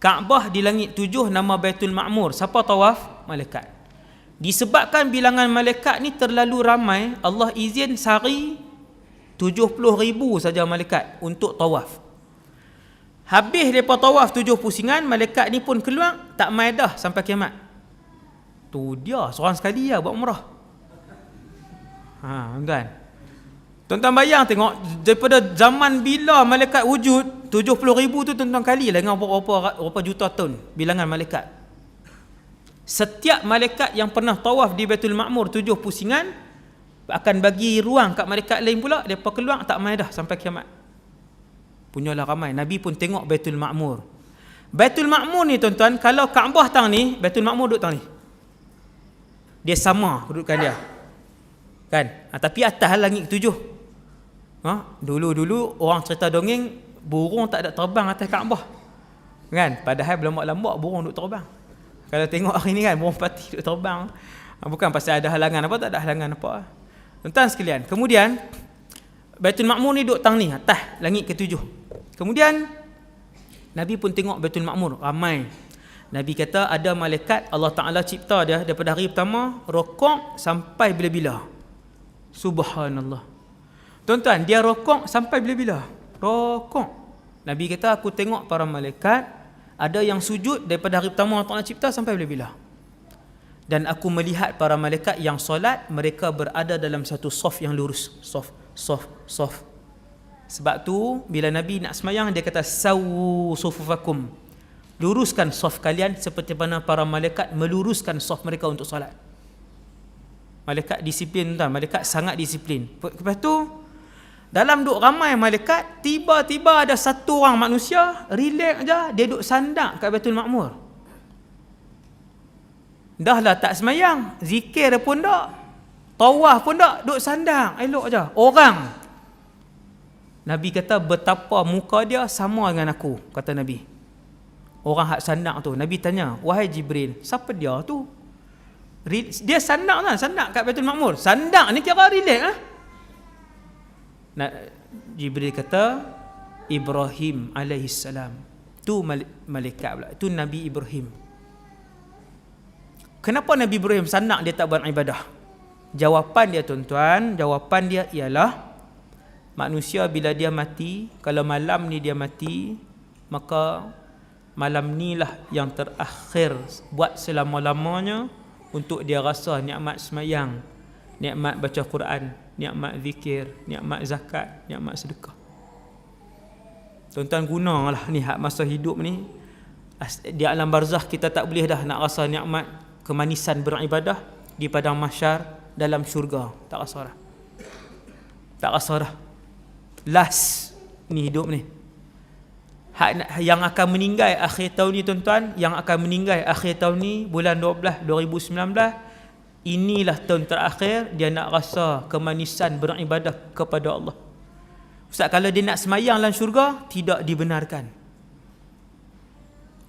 Speaker 1: Kaabah di langit 7 nama Baitul Ma'mur, siapa tawaf? Malaikat. Disebabkan bilangan malaikat ni terlalu ramai, Allah izin sehari 70,000 saja malaikat untuk tawaf. Habis mereka tawaf 7 pusingan, malaikat ni pun keluar, tak mai dah sampai kiamat. Tu dia seorang sekali lah buat umrah. Kan? Tuan-tuan bayang tengok, daripada zaman bila malaikat wujud, 70,000 tu tuan-tuan kali lah dengan berapa juta tahun bilangan malaikat. Setiap malaikat yang pernah tawaf di Baitul Ma'mur 7 pusingan akan bagi ruang kat malaikat lain pula, depa keluar tak mai dah sampai kiamat. Punyalah ramai. Nabi pun tengok Baitul Ma'mur. Baitul Ma'mur ni tuan-tuan, kalau Kaabah tang ni, Baitul Ma'mur duduk tang ni. Dia sama kedudukan dia. Kan? Tapi atas langit ketujuh. Dulu-dulu orang cerita dongeng burung tak ada terbang atas Kaabah. Kan? Padahal berlambak-lambak burung duduk terbang. Kalau tengok hari ni kan, burung pati duduk terbang. Bukan pasal ada halangan apa, tak ada halangan apa. Tuan-tuan sekalian, kemudian Baitul Ma'mur ni duduk tang ni, atas langit ketujuh. Kemudian Nabi pun tengok Baitul Ma'mur, ramai. Nabi kata ada malaikat Allah Ta'ala cipta dia daripada hari pertama, rokok sampai bila-bila. Subhanallah. Tuan-tuan, dia rokok sampai bila-bila? Rokok. Nabi kata aku tengok para malaikat, ada yang sujud daripada hari pertama Allah Ta'ala cipta sampai bila-bila. Dan aku melihat para malaikat yang solat, mereka berada dalam satu saf yang lurus. Saf. Sebab tu bila Nabi nak semayang, dia kata sawu sufufakum, luruskan saf kalian seperti mana para malaikat meluruskan saf mereka untuk solat. Malaikat disiplin tuan, malaikat sangat disiplin. Lepas tu dalam duk ramai malaikat, tiba-tiba ada satu orang manusia relax aja, dia duk sandak kat Baitul Ma'mur. Dah lah tak semayang, zikir pun tak, tawaf pun tak, duk sandang elok aja. Orang Nabi kata betapa muka dia sama dengan aku, kata Nabi. Orang hak sandang tu, Nabi tanya, wahai Jibril, siapa dia tu? Dia sandang kan, sandang kat Baitul Ma'mur. Sandang ni kira relax Jibril kata Ibrahim alaihissalam. Tu malaikat pula, tu Nabi Ibrahim. Kenapa Nabi Ibrahim sandang dia tak buat ibadah? Jawapan dia tuan-tuan, jawapan dia ialah manusia bila dia mati, kalau malam ni dia mati, maka malam ni lah yang terakhir buat selama-lamanya untuk dia rasa nikmat semayang, nikmat baca Quran, nikmat zikir, nikmat zakat, nikmat sedekah. Tuan-tuan gunalah ni hak masa hidup ni. Di alam barzakh kita tak boleh dah nak rasa nikmat kemanisan beribadah di padang mahsyar dalam syurga. Tak rasa dah. Last ni hidup ni. Yang akan meninggal akhir tahun ni tuan-tuan, yang akan meninggal akhir tahun ni bulan 12 2019, inilah tahun terakhir dia nak rasa kemanisan beribadah kepada Allah. Ustaz, kalau dia nak semayang dalam syurga, tidak dibenarkan.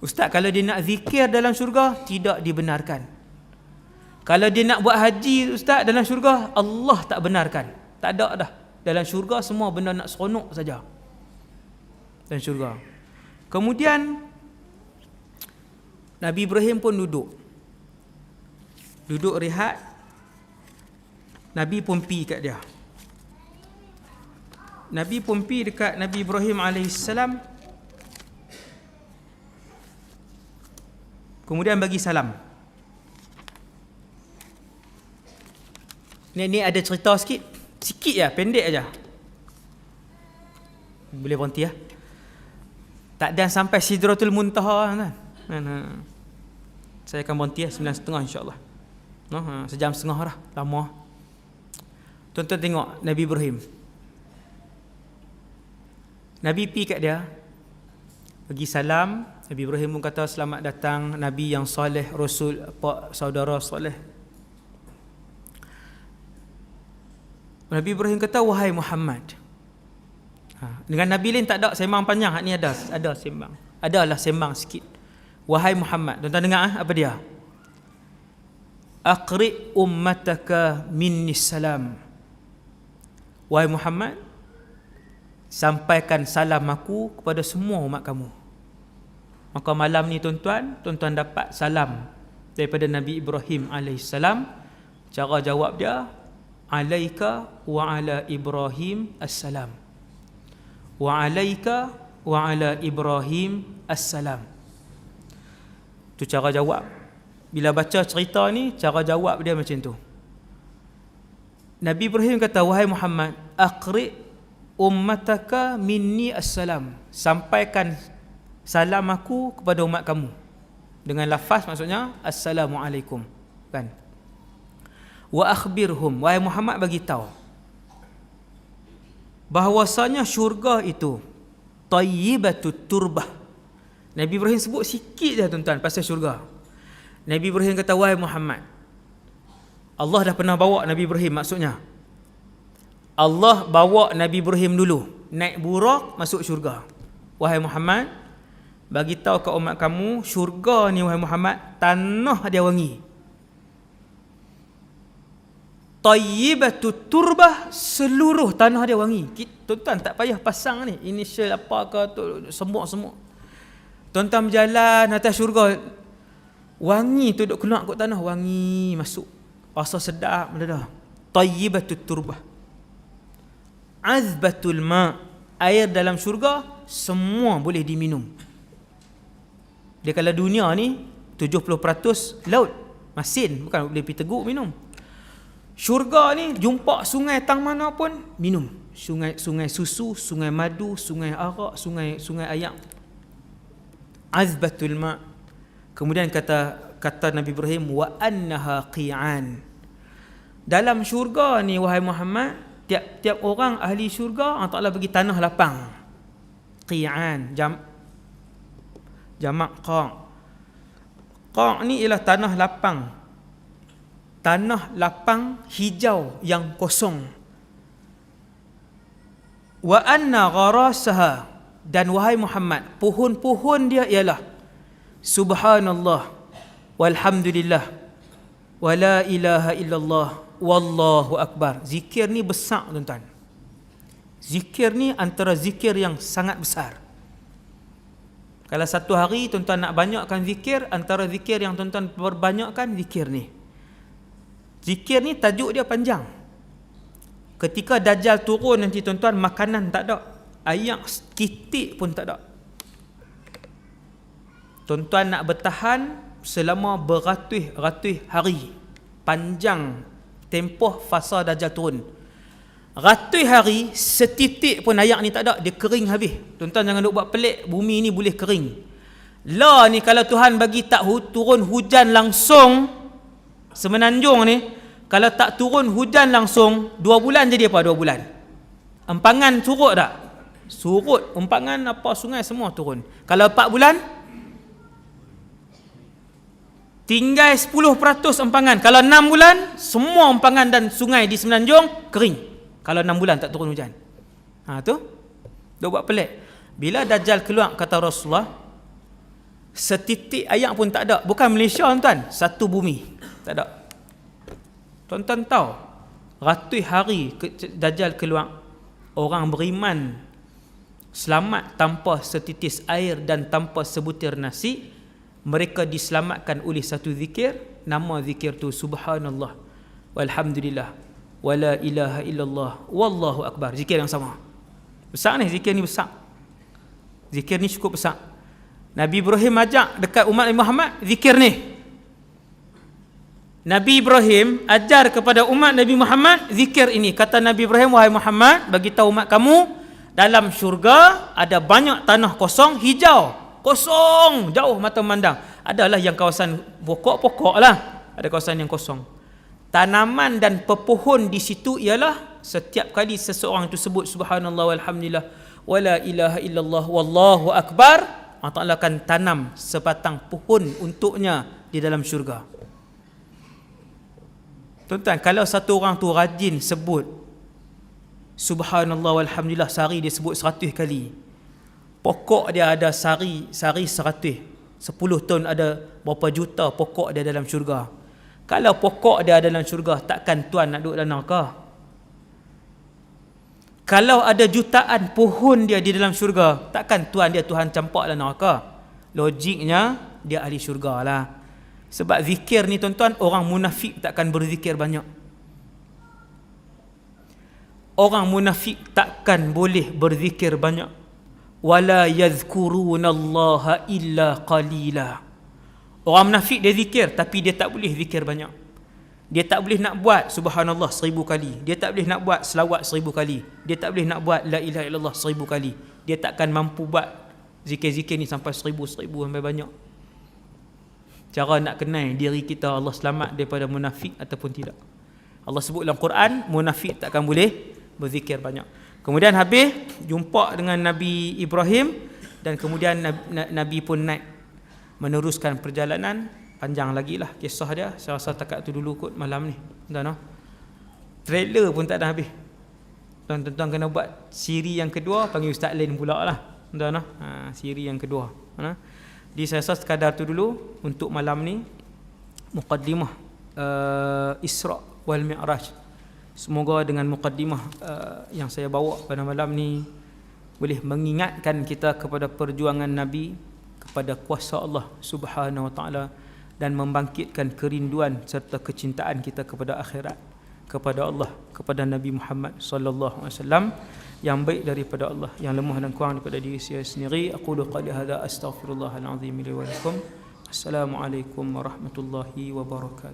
Speaker 1: Ustaz, kalau dia nak zikir dalam syurga, tidak dibenarkan. Kalau dia nak buat haji ustaz dalam syurga, Allah tak benarkan. Tak ada dah. Dalam syurga semua benda nak seronok saja. Dalam syurga. Kemudian Nabi Ibrahim pun duduk rehat. Nabi pun pi kat dia. Nabi pun pi dekat Nabi Ibrahim alaihissalam. Kemudian bagi salam. Ni ada cerita sikit ya, pendek aja. Boleh berhenti ya. Tak dan sampai Sidratul Muntaha kan. Saya akan berhenti ya 9.30 insya-Allah. Sejam setengah dah, lama. Tuan-tuan tengok Nabi Ibrahim. Nabi pi kat dia, bagi salam. Nabi Ibrahim pun kata selamat datang Nabi yang soleh, Rasul, saudara soleh. Nabi Ibrahim kata wahai Muhammad. Dengan Nabi lain tak ada sembang panjang, hak ni ada sembang. Adalah sembang sikit. Wahai Muhammad, tuan-tuan dengar apa dia? Aqri ummataka minni salam. Wahai Muhammad, sampaikan salam aku kepada semua umat kamu. Maka malam ni tuan-tuan dapat salam daripada Nabi Ibrahim alaihissalam. Cara jawab dia, alaika wa ala Ibrahim assalam. Wa alaika wa ala Ibrahim assalam. Tu cara jawab. Bila baca cerita ni, cara jawab dia macam tu. Nabi Ibrahim kata, wahai Muhammad, aqri ummataka minni assalam. Sampaikan salam aku kepada umat kamu. dengan lafaz maksudnya assalamualaikum, kan? Wa akhbirhum, wahai Muhammad bagi tahu bahawasanya syurga itu tayyibatut turbah. Nabi Ibrahim sebut sikit je tuan-tuan pasal syurga. Nabi Ibrahim kata, wahai Muhammad, Allah dah pernah bawa Nabi Ibrahim, maksudnya Allah bawa Nabi Ibrahim dulu naik burak masuk syurga. Wahai Muhammad, bagi tahu ke umat kamu, syurga ni wahai Muhammad, tanah dia wangi. Tayyibatut turbah, seluruh tanah dia wangi. Tuan-tuan tak payah pasang ni initial apa ke tu, semuk-semuk. Tuan-tuan berjalan atas syurga, wangi tu duk keluar kat tanah, wangi masuk, rasa sedap mendadak. Tayyibatut turbah. Azbatul ma, air dalam syurga semua boleh diminum. Dia kalau dunia ni 70% laut, masin, bukan boleh pergi teguk minum. Syurga ni jumpa sungai tang mana pun minum. Sungai susu, sungai madu, sungai arak, sungai ayam. Azbatul ma. Kemudian kata Nabi Ibrahim, wa annaha qi'an. Dalam syurga ni wahai Muhammad, tiap-tiap orang ahli syurga Allah Taala bagi tanah lapang. Qi'an, jamak qa'. Qa' ni ialah tanah lapang. Tanah lapang hijau yang kosong. Wa anna gharasaha, dan wahai Muhammad, pohon-pohon dia ialah subhanallah walhamdulillah wala ilaha illallah wallahu akbar. Zikir ni besar tuan-tuan. Zikir ni antara zikir yang sangat besar. Kalau satu hari tuan-tuan nak banyakkan zikir, antara zikir yang tuan-tuan perbanyakkan zikir ni. Zikir ni tajuk dia panjang. Ketika Dajjal turun nanti tuan-tuan, makanan tak ada, air sekitik pun tak ada. Tuan-tuan nak bertahan selama beratus-ratus hari. Panjang tempoh fasa Dajjal turun. Ratus hari, setitik pun air ni tak ada, dia kering habis. Tuan-tuan jangan duk buat pelik, bumi ni boleh kering. Lah ni kalau Tuhan bagi tak turun hujan langsung, Semenanjung ni, kalau tak turun hujan langsung, 2 bulan jadi apa 2 bulan? Empangan surut tak? Surut, empangan apa sungai semua turun. Kalau 4 bulan, tinggal 10% empangan. Kalau 6 bulan, semua empangan dan sungai di Semenanjung kering. Kalau 6 bulan tak turun hujan. Tu, dia buat pelik. Bila Dajjal keluar, kata Rasulullah, setitik air pun tak ada. Bukan Malaysia tuan, satu bumi tak ada. Tuan-tuan tahu, ratus hari Dajjal keluar, orang beriman selamat tanpa setitis air dan tanpa sebutir nasi. Mereka diselamatkan oleh satu zikir. Nama zikir tu subhanallah walhamdulillah wala ilaha illallah wallahu akbar. Zikir yang sama. Besar ni, zikir ni besar. Zikir ni cukup besar. Nabi Ibrahim ajak dekat umat Nabi Muhammad zikir ni. Nabi Ibrahim ajar kepada umat Nabi Muhammad zikir ini. Kata Nabi Ibrahim, wahai Muhammad, bagi tahu umat kamu, dalam syurga ada banyak tanah kosong, hijau, kosong, jauh mata memandang. Adalah yang kawasan pokok-pokok lah, ada kawasan yang kosong. Tanaman dan pepohon di situ ialah setiap kali seseorang itu sebut subhanallah walhamdulillah wala ilaha illallah wallahu akbar, Allah Ta'ala akan tanam sebatang pohon untuknya di dalam syurga. Tuan-tuan, kalau satu orang tu rajin sebut subhanallah walhamdulillah, sehari dia sebut 100 kali, pokok dia ada sari 100, 10 tahun ada berapa juta pokok dia dalam syurga. Kalau pokok dia dalam syurga, takkan tuan nak duduk dalam neraka? Kalau ada jutaan pohon dia di dalam syurga, takkan tuan dia Tuhan campak dalam neraka? Logiknya dia ahli syurga lah. Sebab zikir ni tuan-tuan, orang munafik takkan berzikir banyak. Orang munafik takkan boleh berzikir banyak. Wala yadhkurunallaha illa qalila. Orang munafik dia zikir, tapi dia tak boleh zikir banyak. Dia tak boleh nak buat subhanallah 1000 kali. Dia tak boleh nak buat selawat 1000 kali. Dia tak boleh nak buat la ilaha illallah 1000 kali. Dia takkan mampu buat zikir-zikir ni sampai 1000 sampai banyak. cara nak kenal diri kita Allah selamat daripada munafik ataupun tidak. Allah sebut dalam Quran, munafik takkan boleh berzikir banyak. Kemudian habis jumpa dengan Nabi Ibrahim, dan kemudian Nabi pun naik meneruskan perjalanan. Panjang lagi lah kisah dia. Saya rasa takat tu dulu kot malam ni. Tuan-tuan, trailer pun tak ada habis. Tuan-tuan kena buat siri yang kedua, panggil Ustaz Lin pula lah. Tuan-tuan, siri yang kedua. Jadi saya rasa sekadar tu dulu untuk malam ni, muqaddimah Isra wal Mi'raj. Semoga dengan muqaddimah yang saya bawa pada malam ni boleh mengingatkan kita kepada perjuangan Nabi, kepada kuasa Allah Subhanahu wa taala, dan membangkitkan kerinduan serta kecintaan kita kepada akhirat, kepada Allah, kepada Nabi Muhammad sallallahu alaihi wasallam, yang baik daripada Allah, yang lemah dan kurang daripada diri saya sendiri. Aqulu qali hadza astaghfirullahal azim li wa lakum. Assalamualaikum warahmatullahi wabarakatuh.